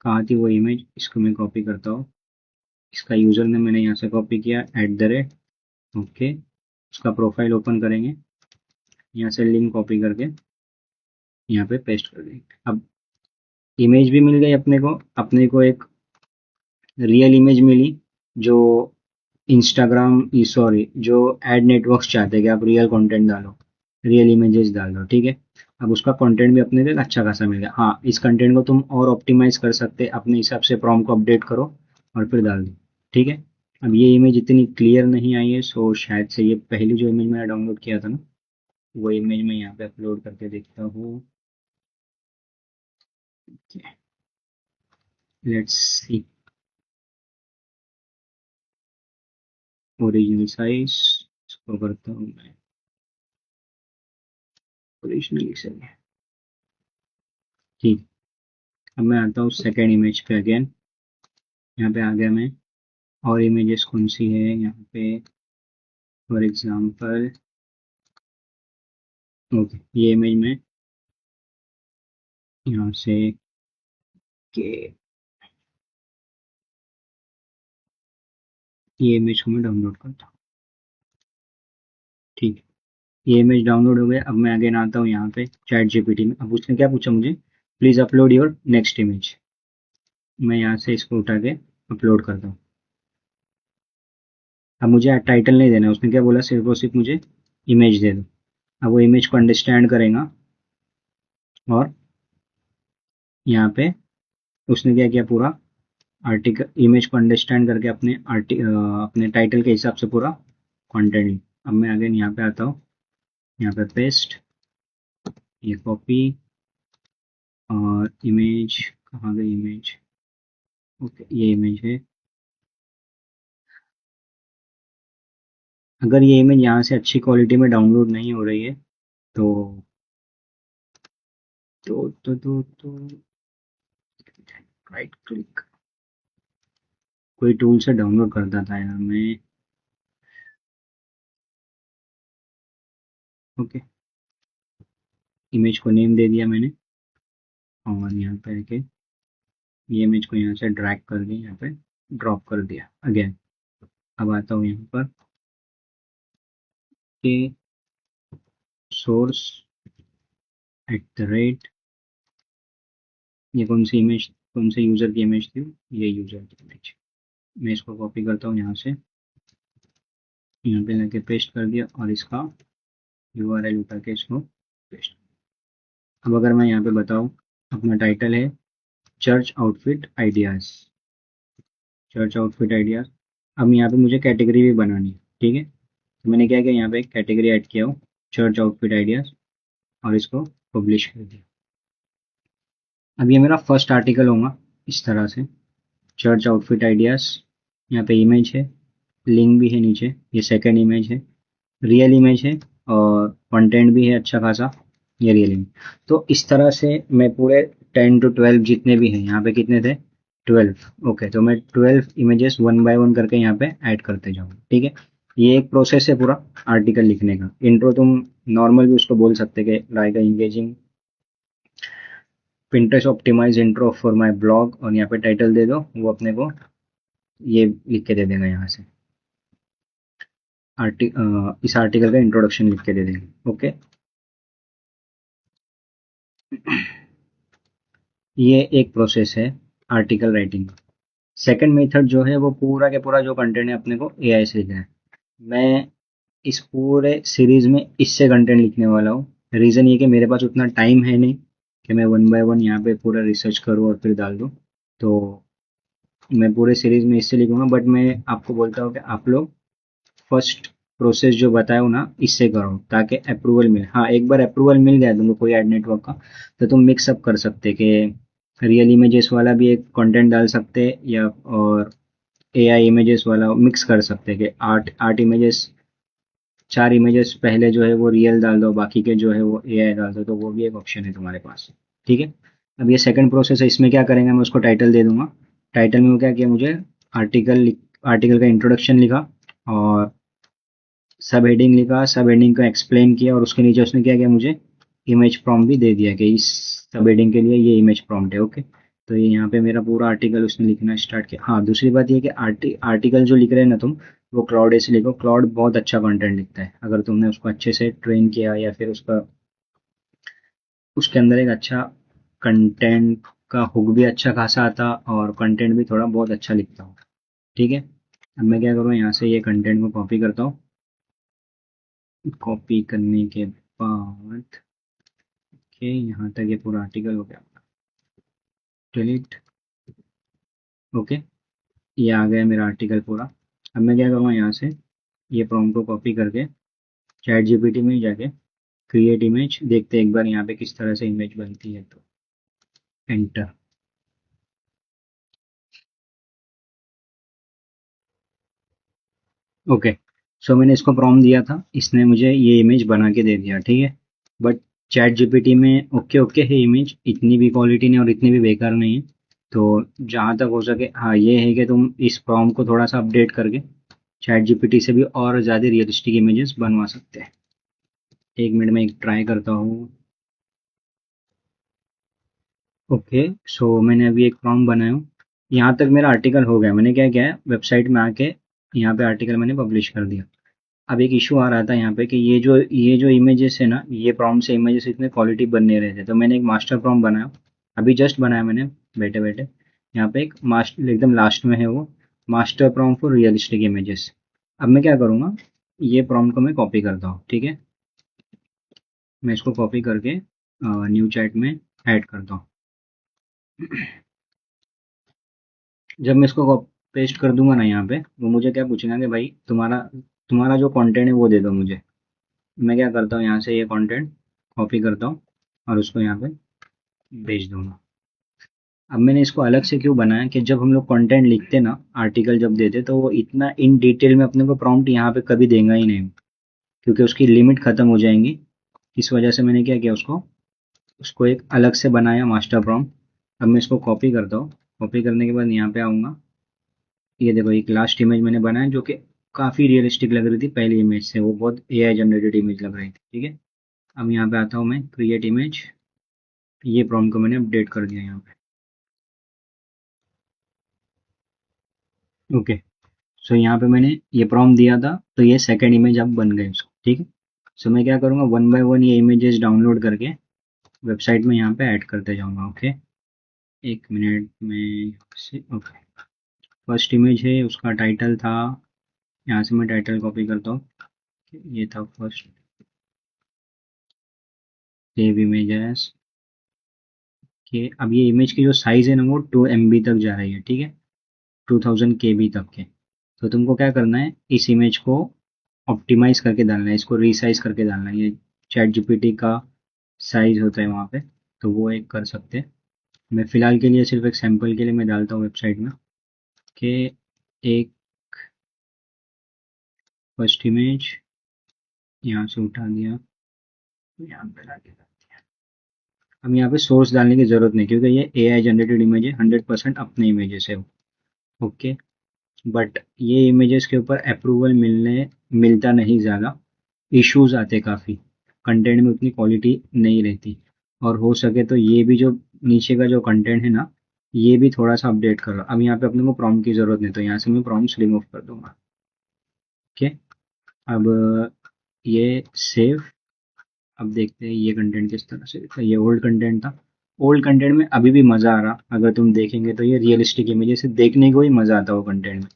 Speaker 1: कहाँ थी वो इमेज, इसको मैं कॉपी करता हूँ, इसका यूज़र नेम मैंने यहाँ से कॉपी किया, @ ओके, उसका प्रोफाइल ओपन करेंगे, यहाँ से लिंक कॉपी करके यहाँ पे पेस्ट कर देंगे। अब इमेज भी मिल गई अपने को एक रियल इमेज मिली, जो इंस्टाग्राम, सॉरी, जो एड नेटवर्क्स चाहते हैं कि आप रियल कंटेंट डालो, रियल इमेजेस डाल दो। ठीक है, अब उसका कंटेंट भी अपने को एक अच्छा खासा मिल गया। हाँ, इस कंटेंट को तुम और ऑप्टिमाइज कर सकते, अपने हिसाब से प्रॉम्प्ट को अपडेट करो और फिर डाल दो। ठीक है, अब ये इमेज इतनी क्लियर नहीं आई है, सो शायद से ये पहली जो इमेज मैंने डाउनलोड किया था ना, वो इमेज मैं यहाँ पे अपलोड करके देखता हूँ। लेट्स सी, ओरिजिनल साइज, इसको करता हूँ मैं ओरिजिनली सही है। ठीक, अब मैं आता हूँ सेकेंड इमेज पे अगेन, यहाँ पे आ गया मैं, और इमेजेस कौन सी है यहाँ पे, फॉर एग्जांपल ओके, ये इमेज में यहाँ से के, ये इमेज को मैं डाउनलोड करता हूँ। ठीक है, ये इमेज डाउनलोड हो गया। अब मैं अगेन आता हूँ यहाँ पे चैट जीपीटी में। अब उसने क्या पूछा मुझे, please upload your next image. मैं यहाँ से इसको उठा के अपलोड करता हूँ। अब मुझे टाइटल नहीं देना, उसने क्या बोला, सिर्फ और सिर्फ मुझे इमेज दे दो। अब वो इमेज को अंडरस्टैंड करेगा, और यहाँ पे उसने क्या किया, पूरा आर्टिकल इमेज को अंडरस्टैंड करके अपने टाइटल के हिसाब से पूरा कंटेंट। अब मैं अगेन यहाँ पे आता हूँ, यहाँ पे पेस्ट, ये कॉपी, और इमेज कहाँ गई इमेज, ओके ये इमेज है। अगर ये इमेज यहाँ से अच्छी क्वालिटी में डाउनलोड नहीं हो रही है तो तो राइट क्लिक, कोई टूल से डाउनलोड करता था यार मैं। ओके, इमेज को नेम दे दिया मैंने, और यहाँ पे आके ये इमेज को यहाँ से ड्रैग करके यहाँ पे ड्रॉप कर दिया अगेन। अब आता हूँ यहाँ पर कि सोर्स @ ये कौन सी इमेज, कौन से यूज़र की इमेज थी, ये यूज़र की इमेज। मैं इसको कॉपी करता हूँ यहाँ से, यहाँ पे लाके पेस्ट कर दिया, और इसका URL उठा के इसको पेस्ट। अब अगर मैं यहाँ पे बताऊँ, अपना टाइटल है church outfit ideas, church outfit ideas. अब यहाँ पे मुझे कैटेगरी भी बनानी है। ठीक है, तो मैंने क्या किया, यहाँ पे एक कैटेगरी ऐड किया हूँ, चर्च आउटफिट आइडियाज़, और इसको पब्लिश कर दिया। अब ये मेरा फर्स्ट आर्टिकल होगा इस तरह से। चर्च आउटफिट आइडियाज़, यहाँ पे इमेज है, लिंक भी है नीचे, ये सेकंड इमेज है, रियल इमेज है और कंटेंट भी है अच्छा खासा, ये रियल इमेज। तो इस तरह से मैं पूरे 10 to 12 जितने भी हैं, यहाँ पे कितने थे 12, ओके, तो मैं 12 इमेजेस वन बाय वन करके यहाँ पे ऐड करते जाऊँगा, ठीक है। ये एक प्रोसेस है पूरा आर्टिकल लिखने का। इंट्रो तुम नॉर्मल भी उसको बोल सकते कि like engaging Pinterest optimise intro for my blog, और यहाँ पे टाइटल दे दो, वो अपने को ये लिख के दे देगा यहाँ से, इस आर्टिकल का इंट्रोडक्शन लिख के दे देंगे, ओके। ये एक प्रोसेस है आर्टिकल राइटिंग का। सेकंड मेथड जो है वो पूरा के पूरा जो कंटेंट है अपने को एआई से लिखना है। मैं इस पूरे सीरीज में इससे कंटेंट लिखने वाला हूँ। रीज़न ये कि मेरे पास उतना टाइम है नहीं कि मैं वन बाय वन यहाँ पे पूरा रिसर्च करूँ और फिर डाल दूँ। तो मैं पूरे सीरीज में इससे लिखूंगा, बट मैं आपको बोलता हूँ कि आप लोग फर्स्ट प्रोसेस जो बताया हूँ ना इससे करो, ताकि अप्रूवल मिले। हाँ, एक बार अप्रूवल मिल गया तुमको कोई एड नेटवर्क का, तो तुम मिक्सअप कर सकते कि रियल इमेजेस वाला भी एक कंटेंट डाल सकते, या और एआई इमेजेस वाला मिक्स कर सकते कि आर्ट आर्ट इमेजेस, 4 इमेजेस पहले जो है वो रियल डाल दो, बाकी के जो है वो एआई डाल दो, तो वो भी एक ऑप्शन है तुम्हारे पास, ठीक है। अब ये सेकंड प्रोसेस है, इसमें क्या करेंगे, मैं उसको टाइटल दे दूंगा। टाइटल में वो क्या किया, मुझे आर्टिकल आर्टिकल का इंट्रोडक्शन लिखा और सब हेडिंग लिखा, सब हेडिंग का एक्सप्लेन किया, और उसके नीचे उसने क्या किया, मुझे इमेज प्रॉम्प्ट भी दे दिया कि इस सब हेडिंग के लिए ये इमेज प्रॉम्प्ट है, ओके। तो ये यहाँ पे मेरा पूरा आर्टिकल उसने लिखना स्टार्ट किया। हाँ, दूसरी बात ये कि आर्टिकल जो लिख रहे हैं ना तुम, वो क्लाउड से लिखो। क्लाउड बहुत अच्छा कंटेंट लिखता है अगर तुमने उसको अच्छे से ट्रेन किया, या फिर उसके अंदर एक अच्छा कंटेंट का हुक भी अच्छा खासा आता, और कंटेंट भी थोड़ा बहुत अच्छा लिखता हूँ, ठीक है। अब मैं क्या करूँ, यहाँ से ये कंटेंट को कॉपी करता हूँ। कॉपी करने के बाद के यहाँ तक ये पूरा आर्टिकल हो गया, डिलीट, ओके। ये आ गया मेरा आर्टिकल पूरा। अब मैं क्या करूँगा, यहाँ से ये प्रॉम्प्ट को कॉपी करके चैट जीपीटी में ही जाके क्रिएट इमेज देखते हैं एक बार यहाँ पे किस तरह से इमेज बनती है, तो एंटर, ओके। सो मैंने इसको प्रॉम्प्ट दिया था, इसने मुझे ये इमेज बना के दे दिया, ठीक है। बट चैट जीपीटी में ओके ओके है इमेज, इतनी भी क्वालिटी नहीं और इतनी भी बेकार नहीं है। तो जहाँ तक हो सके, हाँ, ये है कि तुम इस प्रॉम्प्ट को थोड़ा सा अपडेट करके चैट जीपीटी से भी और ज़्यादा रियलिस्टिक इमेजेस बनवा सकते हैं। एक मिनट में एक ट्राई करता हूँ। ओके, सो मैंने अभी एक प्रॉम्प्ट बनाया हूँ। यहाँ तक मेरा आर्टिकल हो गया। मैंने क्या किया है, वेबसाइट में आके यहाँ पे आर्टिकल मैंने पब्लिश कर दिया। अब एक इशू आ रहा था यहाँ पे कि ये जो इमेजेस है ना, ये प्रॉम्प्ट से इमेजेस इतने क्वालिटी बन नहीं रहे थे, तो मैंने एक मास्टर प्रॉम्प्ट बनाया। अभी जस्ट बनाया मैंने, बैठे बैठे। यहाँ पे एक मास्टर एकदम लास्ट में है वो, master prompt for realistic images. अब मैं क्या करूँगा, ये प्रॉम्प्ट को मैं कॉपी करता हूँ, ठीक है। मैं इसको कॉपी करके न्यू चैट में ऐड करता हूँ। जब मैं इसको पेस्ट कर दूंगा ना यहाँ पे, वो मुझे क्या पूछेगा कि भाई तुम्हारा तुम्हारा जो कंटेंट है वो दे दो मुझे। मैं क्या करता हूँ, यहाँ से ये कंटेंट कॉपी करता हूँ और उसको यहाँ पे भेज दूंगा। अब मैंने इसको अलग से क्यों बनाया कि जब हम लोग कंटेंट लिखते ना, आर्टिकल जब देते, तो वो इतना इन डिटेल में अपने को प्रॉम्प्ट यहाँ पे कभी देगा ही नहीं, क्योंकि उसकी लिमिट खत्म हो जाएंगी। इस वजह से मैंने क्या किया, उसको उसको एक अलग से बनाया मास्टर प्रॉम्प्ट। अब मैं इसको कॉपी करता हूँ। कॉपी करने के बाद यहाँ पे आऊँगा। ये देखो, एक लास्ट इमेज मैंने बनाया जो कि काफ़ी रियलिस्टिक लग रही थी पहली इमेज से, वो बहुत एआई जनरेटेड इमेज लग रही थी, ठीक है। अब यहाँ पे आता हूँ मैं, क्रिएट इमेज, ये प्रॉम्प्ट को मैंने अपडेट कर दिया यहाँ पे, ओके। सो यहाँ पे मैंने ये प्रॉम्प्ट दिया था, तो ये सेकंड इमेज अब बन गई उसको, ठीक है। सो मैं क्या करूँगा, वन बाय वन ये इमेजेस डाउनलोड करके वेबसाइट में यहाँ पे ऐड करते जाऊँगा, ओके। एक मिनट में से, ओके। फर्स्ट इमेज है, उसका टाइटल था, यहाँ से मैं टाइटल कॉपी करता हूँ, ये था फर्स्ट, सेव इमेजेस के। अब ये इमेज की जो साइज़ है ना, वो 2 MB तक जा रही है, ठीक है, 2000 KB तक के। तो तुमको क्या करना है, इस इमेज को ऑप्टिमाइज करके डालना है, इसको रीसाइज करके डालना है। ये चैट जीपीटी का साइज होता है वहाँ पे, तो वो एक कर सकते हैं। मैं फ़िलहाल के लिए सिर्फ एक सैंपल के लिए मैं डालता हूँ वेबसाइट में। के एक फर्स्ट इमेज यहाँ से उठा दिया, यहाँ पे ला दिया। अब यहाँ पे सोर्स डालने की जरूरत नहीं क्योंकि ये AI जनरेटेड इमेज है, 100% अपने इमेजेस है। ओके, बट ये इमेजेस के ऊपर अप्रूवल मिलता नहीं ज़्यादा, इश्यूज आते काफ़ी, कंटेंट में उतनी क्वालिटी नहीं रहती। और हो सके तो ये भी जो नीचे का जो कंटेंट है ना, ये भी थोड़ा सा अपडेट करो। अब यहाँ पे अपने को प्रॉम्प्ट की ज़रूरत नहीं, तो यहाँ से मैं प्रॉम्प्ट्स रिमूव कर दूंगा। ओके, अब ये सेव। अब देखते हैं ये कंटेंट किस तरह से दिखता है। ये ओल्ड कंटेंट था, ओल्ड कंटेंट में अभी भी मज़ा आ रहा, अगर तुम देखेंगे तो ये रियलिस्टिक इमेज से देखने को ही मज़ा आता वो कंटेंट में।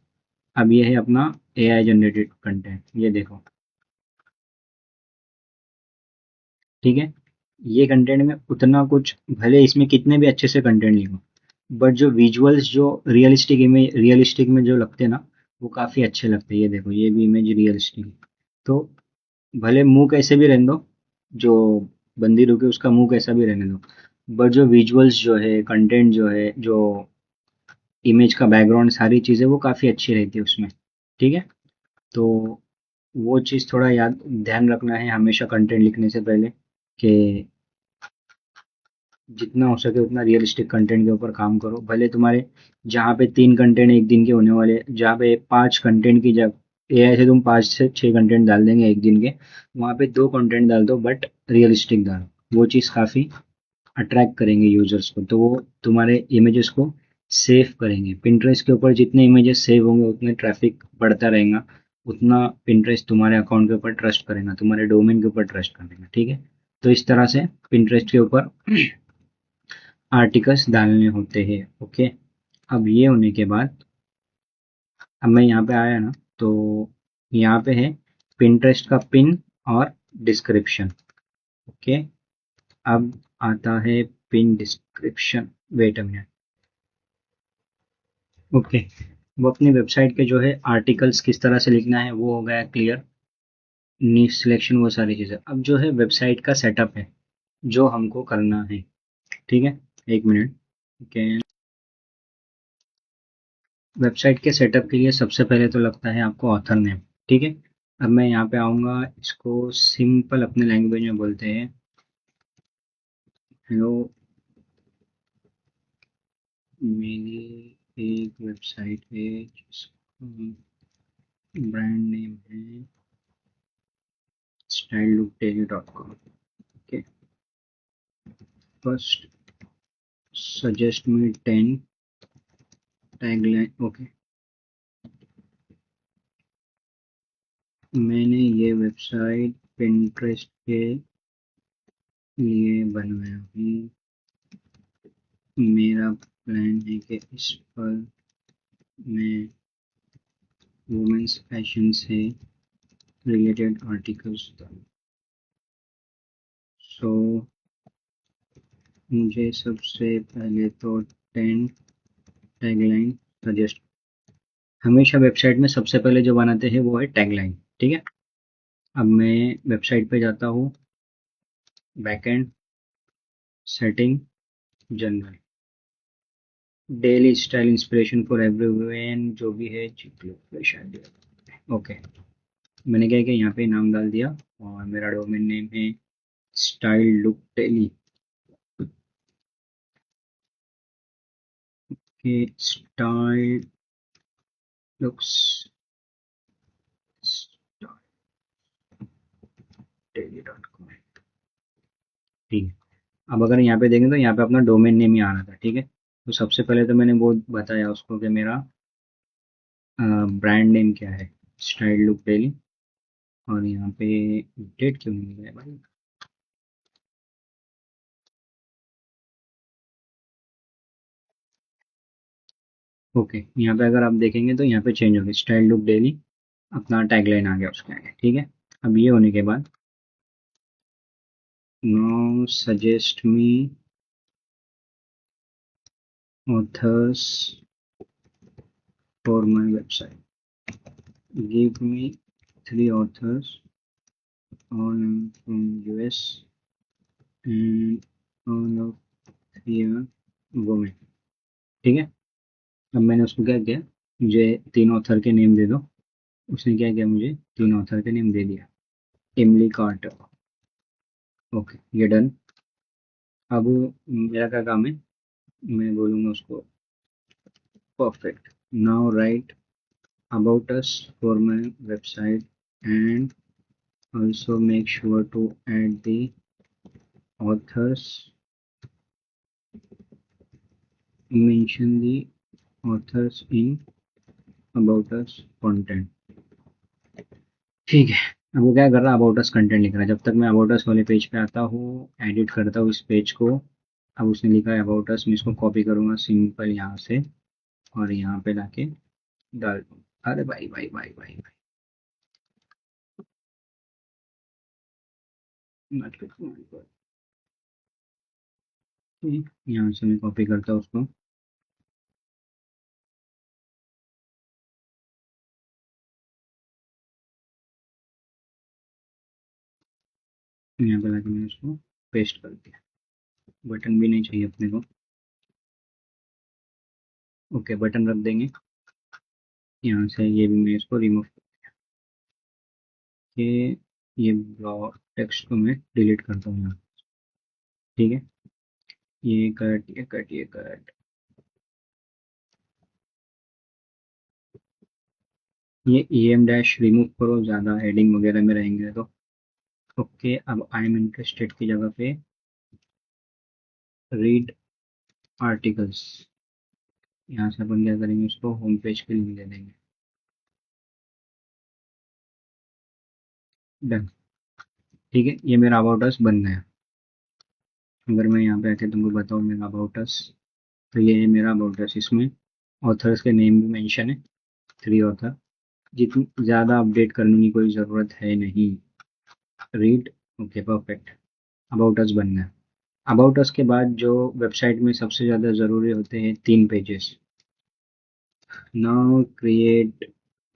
Speaker 1: अब ये है अपना AI जनरेटेड कंटेंट, ये देखो। ठीक है, ये कंटेंट में उतना कुछ, भले इसमें कितने भी अच्छे से कंटेंट लिखो, बट जो विजुअल्स जो रियलिस्टिक में जो लगते हैं ना, वो काफ़ी अच्छे लगते हैं। ये देखो, ये भी इमेज रियलिस्टिक है। तो भले मुंह कैसे भी रहने दो, जो बंदी रुके उसका मुंह कैसा भी रहने दो, बट जो विजुअल्स जो है, कंटेंट जो है, जो इमेज का बैकग्राउंड, सारी चीज़ें वो काफ़ी अच्छी रहती है उसमें। ठीक है, तो वो चीज़ थोड़ा याद ध्यान रखना है हमेशा कंटेंट लिखने से पहले, कि जितना हो सके उतना रियलिस्टिक कंटेंट के ऊपर काम करो। भले तुम्हारे जहाँ पे 3 कंटेंट एक दिन के होने वाले, जहाँ पे 5 कंटेंट की जगह AI से तुम 5 से 6 कंटेंट डाल देंगे एक दिन के, वहाँ पे 2 कंटेंट डाल दो बट रियलिस्टिक डालो। वो चीज़ काफ़ी अट्रैक्ट करेंगे यूजर्स को, तो वो तुम्हारे इमेजेस को सेव करेंगे। पिंटरेस्ट के ऊपर जितने इमेजेस सेव होंगे उतने ट्रैफिक बढ़ता रहेगा, उतना पिंटरेस्ट तुम्हारे अकाउंट के ऊपर ट्रस्ट करेगा, तुम्हारे डोमेन के ऊपर ट्रस्ट करेगा। ठीक है, तो इस तरह से पिंटरेस्ट के ऊपर आर्टिकल्स डालने होते हैं। ओके, अब ये होने के बाद, अब मैं यहाँ पे आया ना, तो यहाँ पे है पिंटरेस्ट का पिन और डिस्क्रिप्शन। ओके, अब आता है pin description. Wait a minute. Okay, वो अपनी वेबसाइट के जो है आर्टिकल्स किस तरह से लिखना है वो हो गया क्लियर, नीश सिलेक्शन, वो सारी चीज़ें। अब जो है वेबसाइट का सेटअप है जो हमको करना है। ठीक है, एक मिनट। ओके, वेबसाइट के सेटअप के लिए सबसे पहले तो लगता है आपको ऑथर नेम। ठीक है, अब मैं यहाँ पे आऊँगा, इसको सिंपल अपने लैंग्वेज में बोलते हैं। हेलो, मेरी एक वेबसाइट है जिसका ब्रांड नेम है stylelookdaily.com। Okay, first suggest me 10 tagline. Okay, मैंने ये वेबसाइट पिंटरेस्ट के लिए बनवाया हूँ। मेरा प्लान है कि इस पर मैं वुमेन्स फैशन से रिलेटेड आर्टिकल्स डालूँ। सो मुझे सबसे पहले तो 10 टैगलाइन सजेस्ट। हमेशा वेबसाइट में सबसे पहले जो बनाते हैं वो है टैगलाइन। ठीक है, अब मैं वेबसाइट पे जाता हूँ, backend, setting, general, daily style inspiration for everyone, जो भी है शायद। ओके, मैंने क्या किया, यहाँ पे नाम डाल दिया और मेरा डोमेन नेम है स्टाइल लुक डेली के स्टाइल लुक्स daily.com। ठीक है, अब अगर यहाँ पे देखें तो यहाँ पे अपना डोमेन नेम ही आ रहा था। ठीक है, तो सबसे पहले तो मैंने वो बताया उसको कि मेरा ब्रांड नेम क्या है, स्टाइल लुक डेली। और यहाँ पे डेट क्यों नहीं है भाई। ओके, यहाँ पे अगर आप देखेंगे तो यहाँ पे चेंज हो गया, स्टाइल लुक डेली अपना टैगलाइन आ गया उसके आगे। ठीक है, अब ये होने के बाद now suggest me authors for my website, give me 3 authors, all from US and all of 3 are women। ठीक है, अब मैंने उसको क्या किया, मुझे 3 ऑथर के नेम दे दो। उसने क्या किया, मुझे 3 ऑथर के नेम दे दिया। Emily Carter. ओके, ये डन। अब मेरा क्या काम है, मैं बोलूँगा उसको perfect. Now write about us for my website and also make sure to add the authors, mention the authors in about us content। ठीक है, अब वो क्या कर रहा है, अबाउट अस कंटेंट लिख रहा है। जब तक मैं अबाउट अस वाले पेज पे आता हूँ, एडिट करता हूँ इस पेज को। अब उसने लिखा है अबाउट अस, मैं इसको कॉपी करूँगा सिंपल यहाँ से और यहाँ पे लाके डाल दूँ। अरे भाई भाई भाई भाई भाई, यहाँ से मैं कॉपी करता हूँ उसको। यहाँ पे लाके मैंने उसको पेस्ट कर दिया। बटन भी नहीं चाहिए अपने को। ओके, बटन रख देंगे। यहाँ से ये भी मैं इसको रिमूव करके ये ब्लॉक टेक्स्ट को मैं डिलीट करता हूँ यहाँ। ठीक है, ये कट ये कट ये कट। ये em डैश रिमूव करो, ज़्यादा हेडिंग वगैरह में रहेंगे तो। ओके, अब आई एम इंटरेस्टेड की जगह पे रीड आर्टिकल्स, यहाँ से अपन क्या करेंगे, उसको होम पेज के लिंक दे देंगे। डन। ठीक है, ये मेरा अबाउट अस बन गया। अगर मैं यहाँ पे आके तुमको बताऊँ मेरा अबाउट अस, तो ये है मेरा अबाउट अस। इसमें ऑथर्स के नेम भी मेंशन है, 3 ऑथर। जितनी ज़्यादा अपडेट करने की कोई ज़रूरत है नहीं। Read, okay perfect, about us बन गया। अबाउट अस के बाद जो वेबसाइट में सबसे ज़्यादा ज़रूरी होते हैं 3 pages. Now create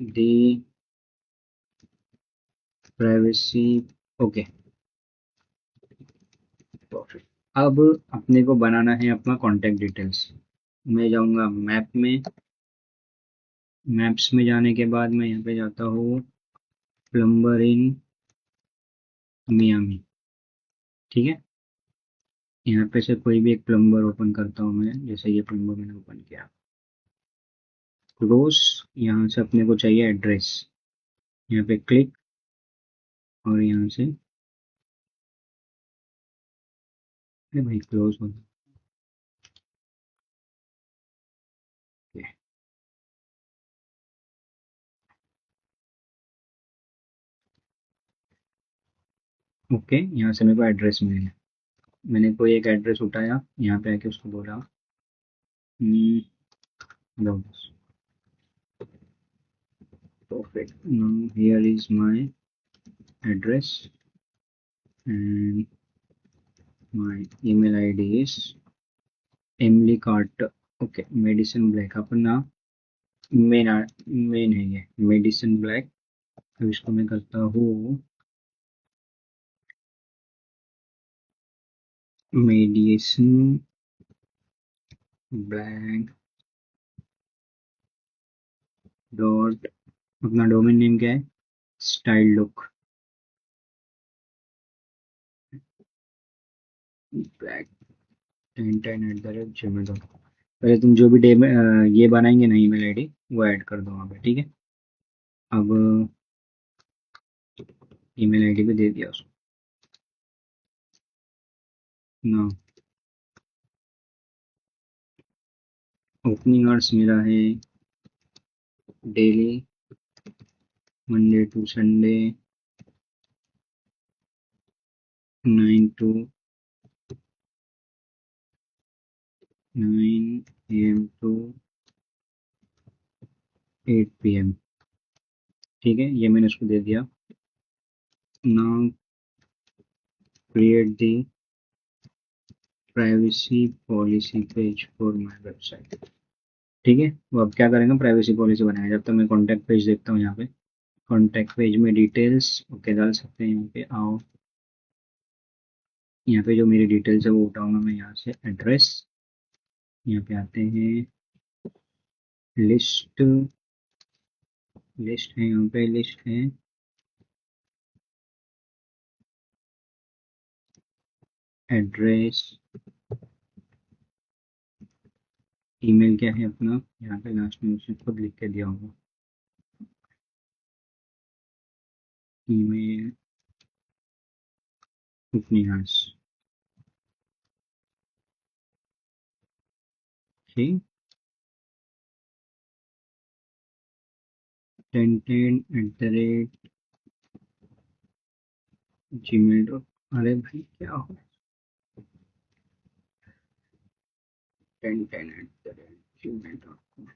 Speaker 1: the privacy, okay perfect. अब अपने को बनाना है अपना कॉन्टैक्ट डिटेल्स। मैं जाऊंगा मैप में। मैप्स में जाने के बाद मैं यहाँ पे जाता हूँ प्लम्बर इन मियामी। ठीक है, यहाँ पे से कोई भी एक प्लम्बर ओपन करता हूँ मैं, जैसे ये प्लम्बर मैंने ओपन किया। क्लोज, यहाँ से अपने को चाहिए एड्रेस। यहाँ पे क्लिक और यहाँ से, अरे भाई क्लोज हो गया। ओके, यहाँ से मेरे को एड्रेस मिल गया। मैंने कोई एक एड्रेस उठाया, यहाँ पे आके उसको बोला perfect, now here is my address and my email ID is Emily Carter. Okay, medicine black अपना मेन मेन है, ये मेडिसिन ब्लैक। तो इसको मैं करता हूँ मेडिसिन ब्लैक डॉट, अपना डोमेन नेम क्या है, स्टाइल लुक ब्लैक 1010@gmail.com। पहले तुम जो भी डे में ये बनाएंगे ना ईमेल आईडी, वो ऐड कर दो वहाँ पे। ठीक है, अब ईमेल आईडी पे दे दिया उसको ना। ओपनिंग आवर्स मेरा है daily, Monday to Sunday 9 to 9 AM to 8 PM। ठीक है, ये मैंने उसको दे दिया। Now create the privacy policy page for my website. ठीक है, वो अब क्या करेंगे, प्राइवेसी पॉलिसी बनाएंगे। जब तक मैं कॉन्टैक्ट पेज देखता हूँ, यहाँ पे कॉन्टैक्ट पेज में डिटेल्स ओके डाल सकते हैं। यहाँ पे आओ, यहाँ पे जो मेरी डिटेल्स है वो उठाऊंगा मैं यहाँ से। एड्रेस, यहाँ पे आते हैं लिस्ट लिस्ट है, यहाँ पे लिस्ट है, एड्रेस, ईमेल क्या है अपना, यहाँ पे लास्ट में उसने खुद लिख के दिया होगा, ईमेल उपन्यास, ठीक, 1010@gmail. अरे भाई क्या हो, 1010@gmail.com,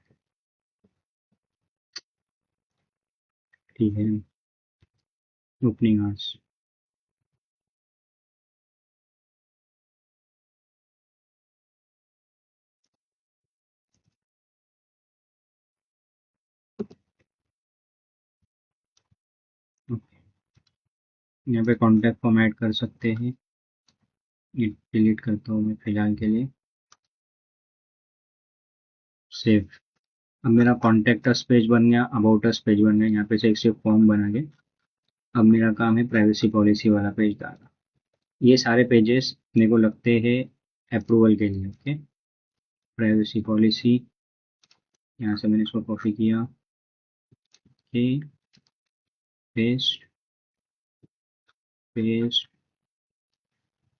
Speaker 1: ठीक है, ओपनिंग आवर्स, यहाँ पे कॉन्टैक्ट फॉर्म ऐड कर सकते हैं, ये डिलीट करता हूँ मैं फिलहाल के लिए, सेव। अब मेरा कॉन्टैक्ट अस पेज बन गया, अबाउट अस पेज बन गया, यहाँ पे से एक सिर्फ फॉर्म बना के अब मेरा काम है प्राइवेसी पॉलिसी वाला पेज डालना। ये सारे पेजेस मेरे को लगते हैं अप्रूवल के लिए, ओके। प्राइवेसी पॉलिसी, यहाँ से मैंने इसको कॉपी किया, okay, paste, paste,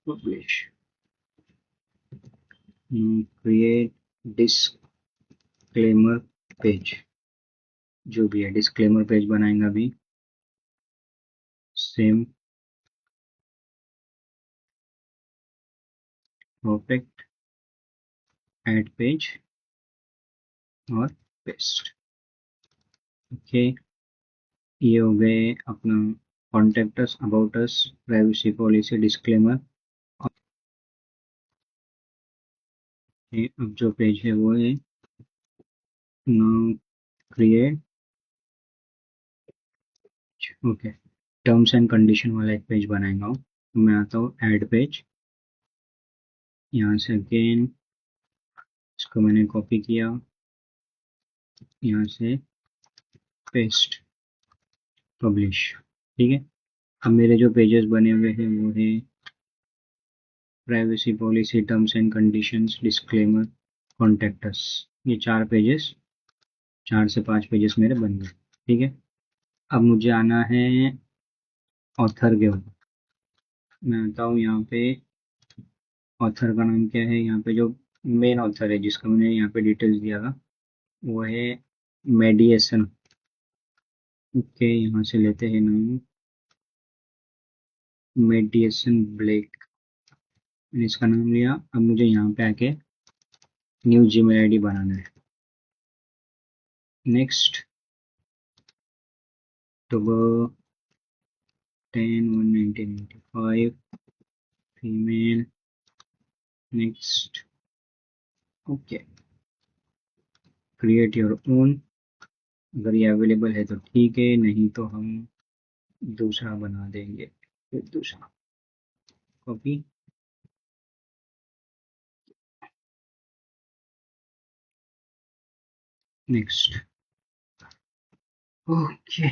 Speaker 1: publish, create disclaimer page, जो भी है डिस्क्लेमर पेज बनाएंगे अभी, सेम, परफेक्ट, ऐड पेज और पेस्ट, ओके। ये हो गए अपना contact us, about us, privacy policy, disclaimer. अब जो पेज है वो है now create, okay, terms and condition वाला एक पेज बनाएगा हूँ। मैं आता हूँ ऐड पेज, यहाँ से अगेन इसको मैंने कॉपी किया, यहाँ से पेस्ट, पब्लिश, ठीक है। अब मेरे जो पेजेस बने हुए हैं वो है privacy policy, terms and conditions, disclaimer, contact us, ये 4 पेजेस, 4 से 5 पेजेस मेरे बन गए, ठीक है। अब मुझे आना है ऑथर के ऊपर, मैं आता हूँ यहाँ पे, ऑथर का नाम क्या है, यहाँ पे जो मेन ऑथर है जिसका मैंने यहाँ पे डिटेल्स दिया था वो है मेडिएशन, ओके। यहाँ से लेते हैं नाम मेडिएशन ब्लेक, मैंने इसका नाम लिया। अब मुझे यहाँ पे आके न्यू जीमेल आईडी बनाना है, next, October 10/1/1995, female, next, okay, create your own, अगर ये अवेलेबल है तो ठीक है, नहीं तो हम दूसरा बना देंगे, फिर दूसरा, कॉपी, नेक्स्ट, ओके,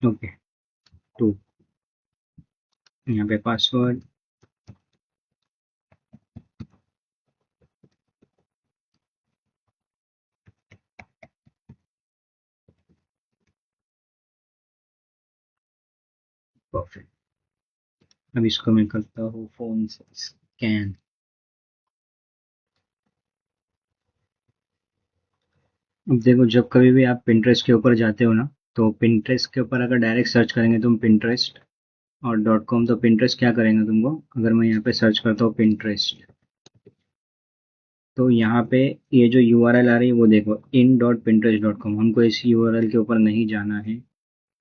Speaker 1: ओके, 2, यहाँ पे पासवर्ड, परफेक्ट। अब इसको मैं करता हूँ फोन से स्कैन। अब देखो जब कभी भी आप पिंटरेस्ट के ऊपर जाते हो ना, तो पिंटरेस्ट के ऊपर अगर डायरेक्ट सर्च करेंगे तुम पिंटरेस्ट और .com, तो पिंटरेस्ट क्या करेंगे तुमको, अगर मैं यहाँ पे सर्च करता हूँ पिंटरेस्ट, तो यहाँ पे ये जो URL आ रही है वो देखो, in.pinterest.com, हमको इस URL के ऊपर नहीं जाना है,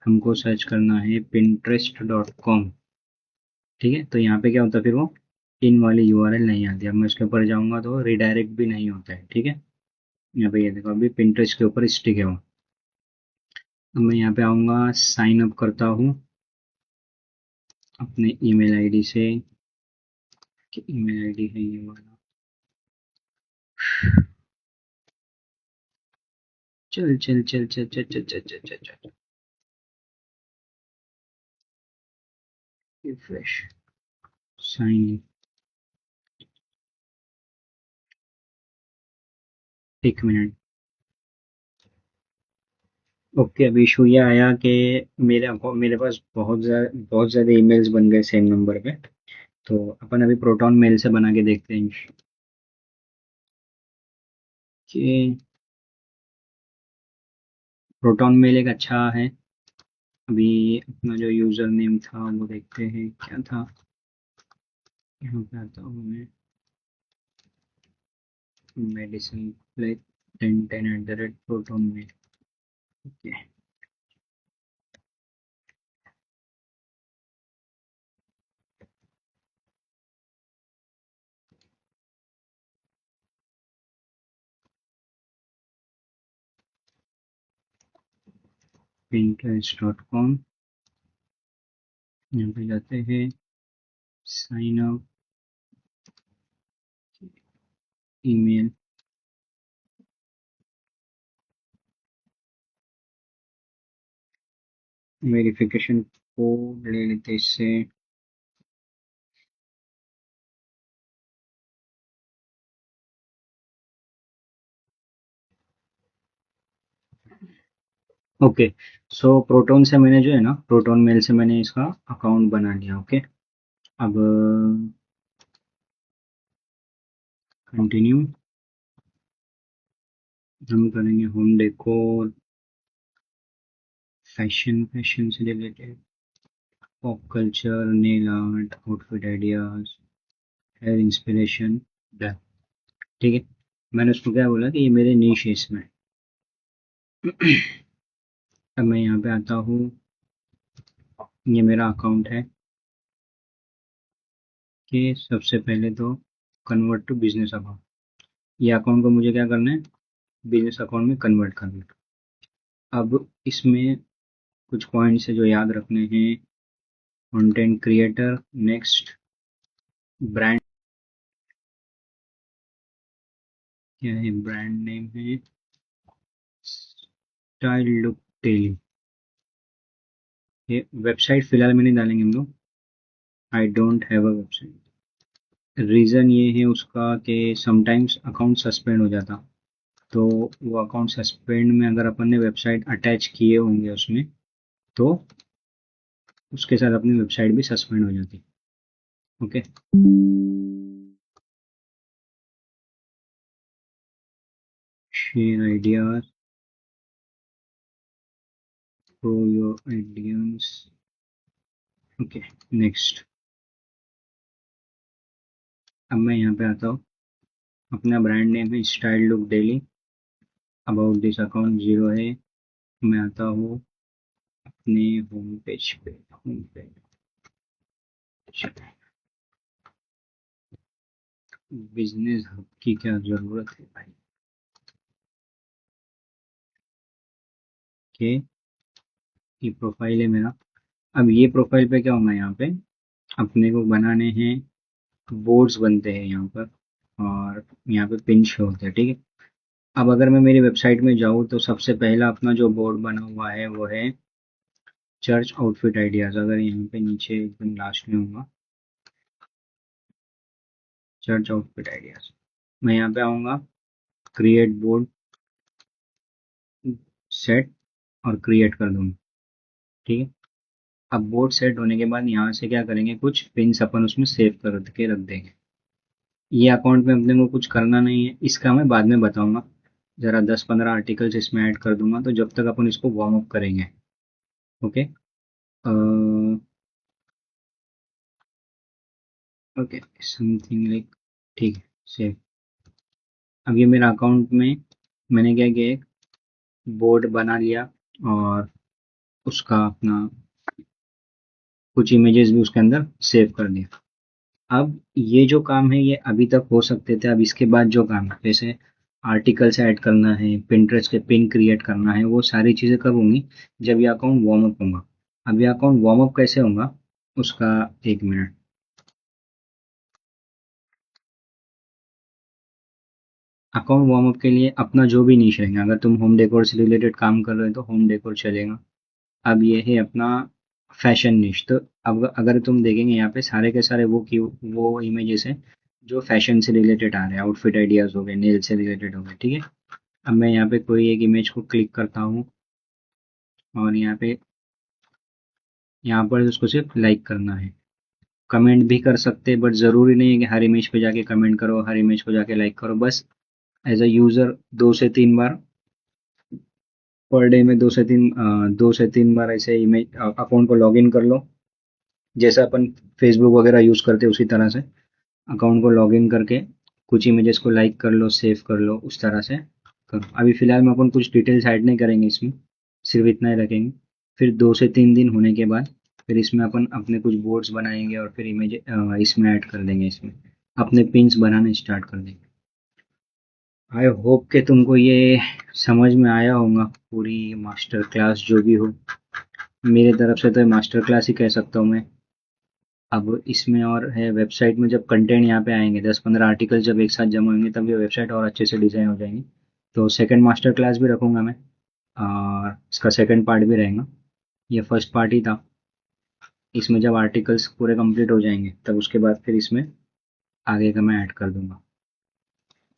Speaker 1: हमको सर्च करना है pinterest.com, ठीक है। तो यहाँ पे क्या होता है, फिर वो इन वाली URL नहीं आती। अब मैं इसके ऊपर जाऊँगा तो रिडायरेक्ट भी नहीं होता है, ठीक है। यहाँ पे ये देखो अभी पिंटरेस्ट के ऊपर स्टिक है वो। अब मैं यहाँ पे आऊँगा, साइन अप करता हूँ अपने ईमेल आईडी से, कि ईमेल आईडी है ये वाला, चल चल चल चल चल चल चल चल चल चल रिफ्रेश साइन इन। एक मिनट। ओके, अभी इशू ये आया कि मेरे पास बहुत ज़्यादा ईमेल्स बन गए सेम नंबर पे। तो अपन अभी प्रोटॉन मेल से बना के देखते हैं कि प्रोटॉन मेल एक अच्छा है। अभी अपना जो यूज़र नेम था वो देखते हैं क्या था। यहाँ पे आता हूँ मैं, medicine like 1010 @proton mail। Okay, pinterest.com। यहाँ पे जाते हैं, sign up, email, verification code ले लेते हैं इससे। ओके, सो प्रोटोन से मैंने जो है ना, प्रोटोन मेल से मैंने इसका अकाउंट बना लिया। ओके, अब कंटिन्यू हम करेंगे होम डेकोर, फैशन से related, pop culture, nail art, outfit ideas, hair inspiration. ठीक है, मैंने उसको क्या बोला कि ये मेरे नीश है इसमें। अब मैं यहाँ पे आता हूँ, ये मेरा अकाउंट है कि सबसे पहले तो कन्वर्ट टू बिजनेस अकाउंट। ये अकाउंट को मुझे क्या करना है, बिजनेस अकाउंट में कन्वर्ट करना है। अब इसमें कुछ पॉइंट्स है जो याद रखने हैं। कंटेंट क्रिएटर, नेक्स्ट ब्रांड, क्या है ब्रांड नेम है, स्टाइल लुक डेली। ये वेबसाइट फिलहाल में नहीं डालेंगे हम लोग, I don't have a website. Reason ये है उसका कि समटाइम्स अकाउंट सस्पेंड हो जाता, तो वो अकाउंट सस्पेंड में अगर अपन ने वेबसाइट अटैच किए होंगे उसमें, तो उसके साथ अपनी वेबसाइट भी सस्पेंड हो जाती। Okay, share ideas, pro your ideas. Okay, next. अब मैं यहाँ पे आता हूँ, अपना ब्रांड नेम है style look daily, about this account zero है। मैं आता हूँ अपने होम पेज पे, होम पेज, बिजनेस हब की क्या ज़रूरत है भाई के। ये प्रोफाइल है मेरा। अब ये प्रोफाइल पे क्या होगा, यहाँ पे अपने को बनाने हैं, बोर्ड्स बनते हैं यहाँ पर, और यहाँ पे पिन शो होते हैं। ठीक है, अब अगर मैं मेरी वेबसाइट में जाऊँ तो सबसे पहला अपना जो बोर्ड बना हुआ है वो है चर्च आउटफिट आइडियाज। अगर यहाँ पे नीचे एकदम लास्ट में होगा चर्च आउटफिट आइडियाज, मैं यहाँ पे आऊँगा, क्रिएट बोर्ड, सेट, और क्रिएट कर दूँगा। ठीक है, अब बोर्ड सेट होने के बाद यहाँ से क्या करेंगे, कुछ पिन्स अपन उसमें सेव करके रख देंगे। ये अकाउंट में अपने को कुछ करना नहीं है, इसका मैं बाद में बताऊंगा। जरा 10-15 आर्टिकल्स इसमें ऐड कर दूंगा, तो जब तक अपन इसको वार्म अप करेंगे। ओके, ओके, समथिंग लाइक, ठीक है, सेव। अब ये मेरा अकाउंट में मैंने क्या किया, एक बोर्ड बना लिया, और उसका अपना कुछ इमेजेस भी उसके अंदर सेव कर दिया। अब ये जो काम है ये अभी तक हो सकते थे, अब इसके बाद जो काम है, जैसे आर्टिकल्स ऐड करना है, पिंटरेस्ट के पिन क्रिएट करना है, वो सारी चीज़ें कब होंगी, जब ये अकाउंट वार्म अप होगा। अब ये अकाउंट वार्म अप कैसे होगा उसका, एक मिनट। अकाउंट वार्म अप के लिए अपना जो भी नीश रहेगा, अगर तुम होम डेकोर से रिलेटेड काम कर रहे हो तो होम डेकोर चलेगा। अब ये है अपना फैशन निश। तो अब अगर तुम देखेंगे यहाँ पे सारे के सारे वो इमेजेस हैं जो फैशन से रिलेटेड आ रहे हैं, आउटफिट आइडियाज हो गए, नेल से रिलेटेड हो गए, ठीक है। अब मैं यहाँ पे कोई एक इमेज को क्लिक करता हूँ और यहाँ पर उसको सिर्फ लाइक करना है। कमेंट भी कर सकते हैं, बट ज़रूरी नहीं है कि हर इमेज पे जाके कमेंट करो, हर इमेज को जाके लाइक करो। बस एज अ यूज़र 2 से 3 बार पर डे में 2 से 3 बार ऐसे इमेज अकाउंट को लॉग इन कर लो। जैसा अपन फेसबुक वगैरह यूज़ करते हैं उसी तरह से अकाउंट को लॉग इन करके कुछ इमेजेस को लाइक कर लो, सेव कर लो, उस तरह से करो। अभी फ़िलहाल में अपन कुछ डिटेल्स ऐड नहीं करेंगे इसमें, सिर्फ इतना ही रखेंगे। फिर 2 से 3 दिन होने के बाद फिर इसमें अपन अपने कुछ बोर्ड्स बनाएंगे और फिर इमेज इसमें ऐड कर देंगे, इसमें अपने पिन्स बनाने स्टार्ट कर देंगे। आई होप कि तुमको ये समझ में आया होगा, पूरी मास्टर क्लास जो भी हो। मेरे तरफ से तो मास्टर क्लास ही कह सकता हूँ मैं। अब इसमें और है, वेबसाइट में जब कंटेंट यहाँ पे आएंगे, 10-15 आर्टिकल जब एक साथ जमा होंगे तब ये वेबसाइट और अच्छे से डिज़ाइन हो जाएंगी। तो सेकंड मास्टर क्लास भी रखूँगा मैं, और इसका सेकंड पार्ट भी रहेगा। ये फर्स्ट पार्ट ही था। इसमें जब आर्टिकल्स पूरे कंप्लीट हो जाएंगे तब उसके बाद फिर इसमें आगे का मैं ऐड कर दूंगा।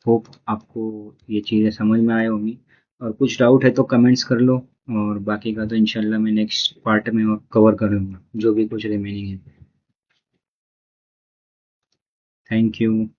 Speaker 1: होप आपको ये चीज़ें समझ में आए होंगी, और कुछ डाउट है तो कमेंट्स कर लो, और बाकी का तो इंशाल्लाह मैं नेक्स्ट पार्ट में और कवर कर लूँगा जो भी कुछ रिमेनिंग है। Thank you.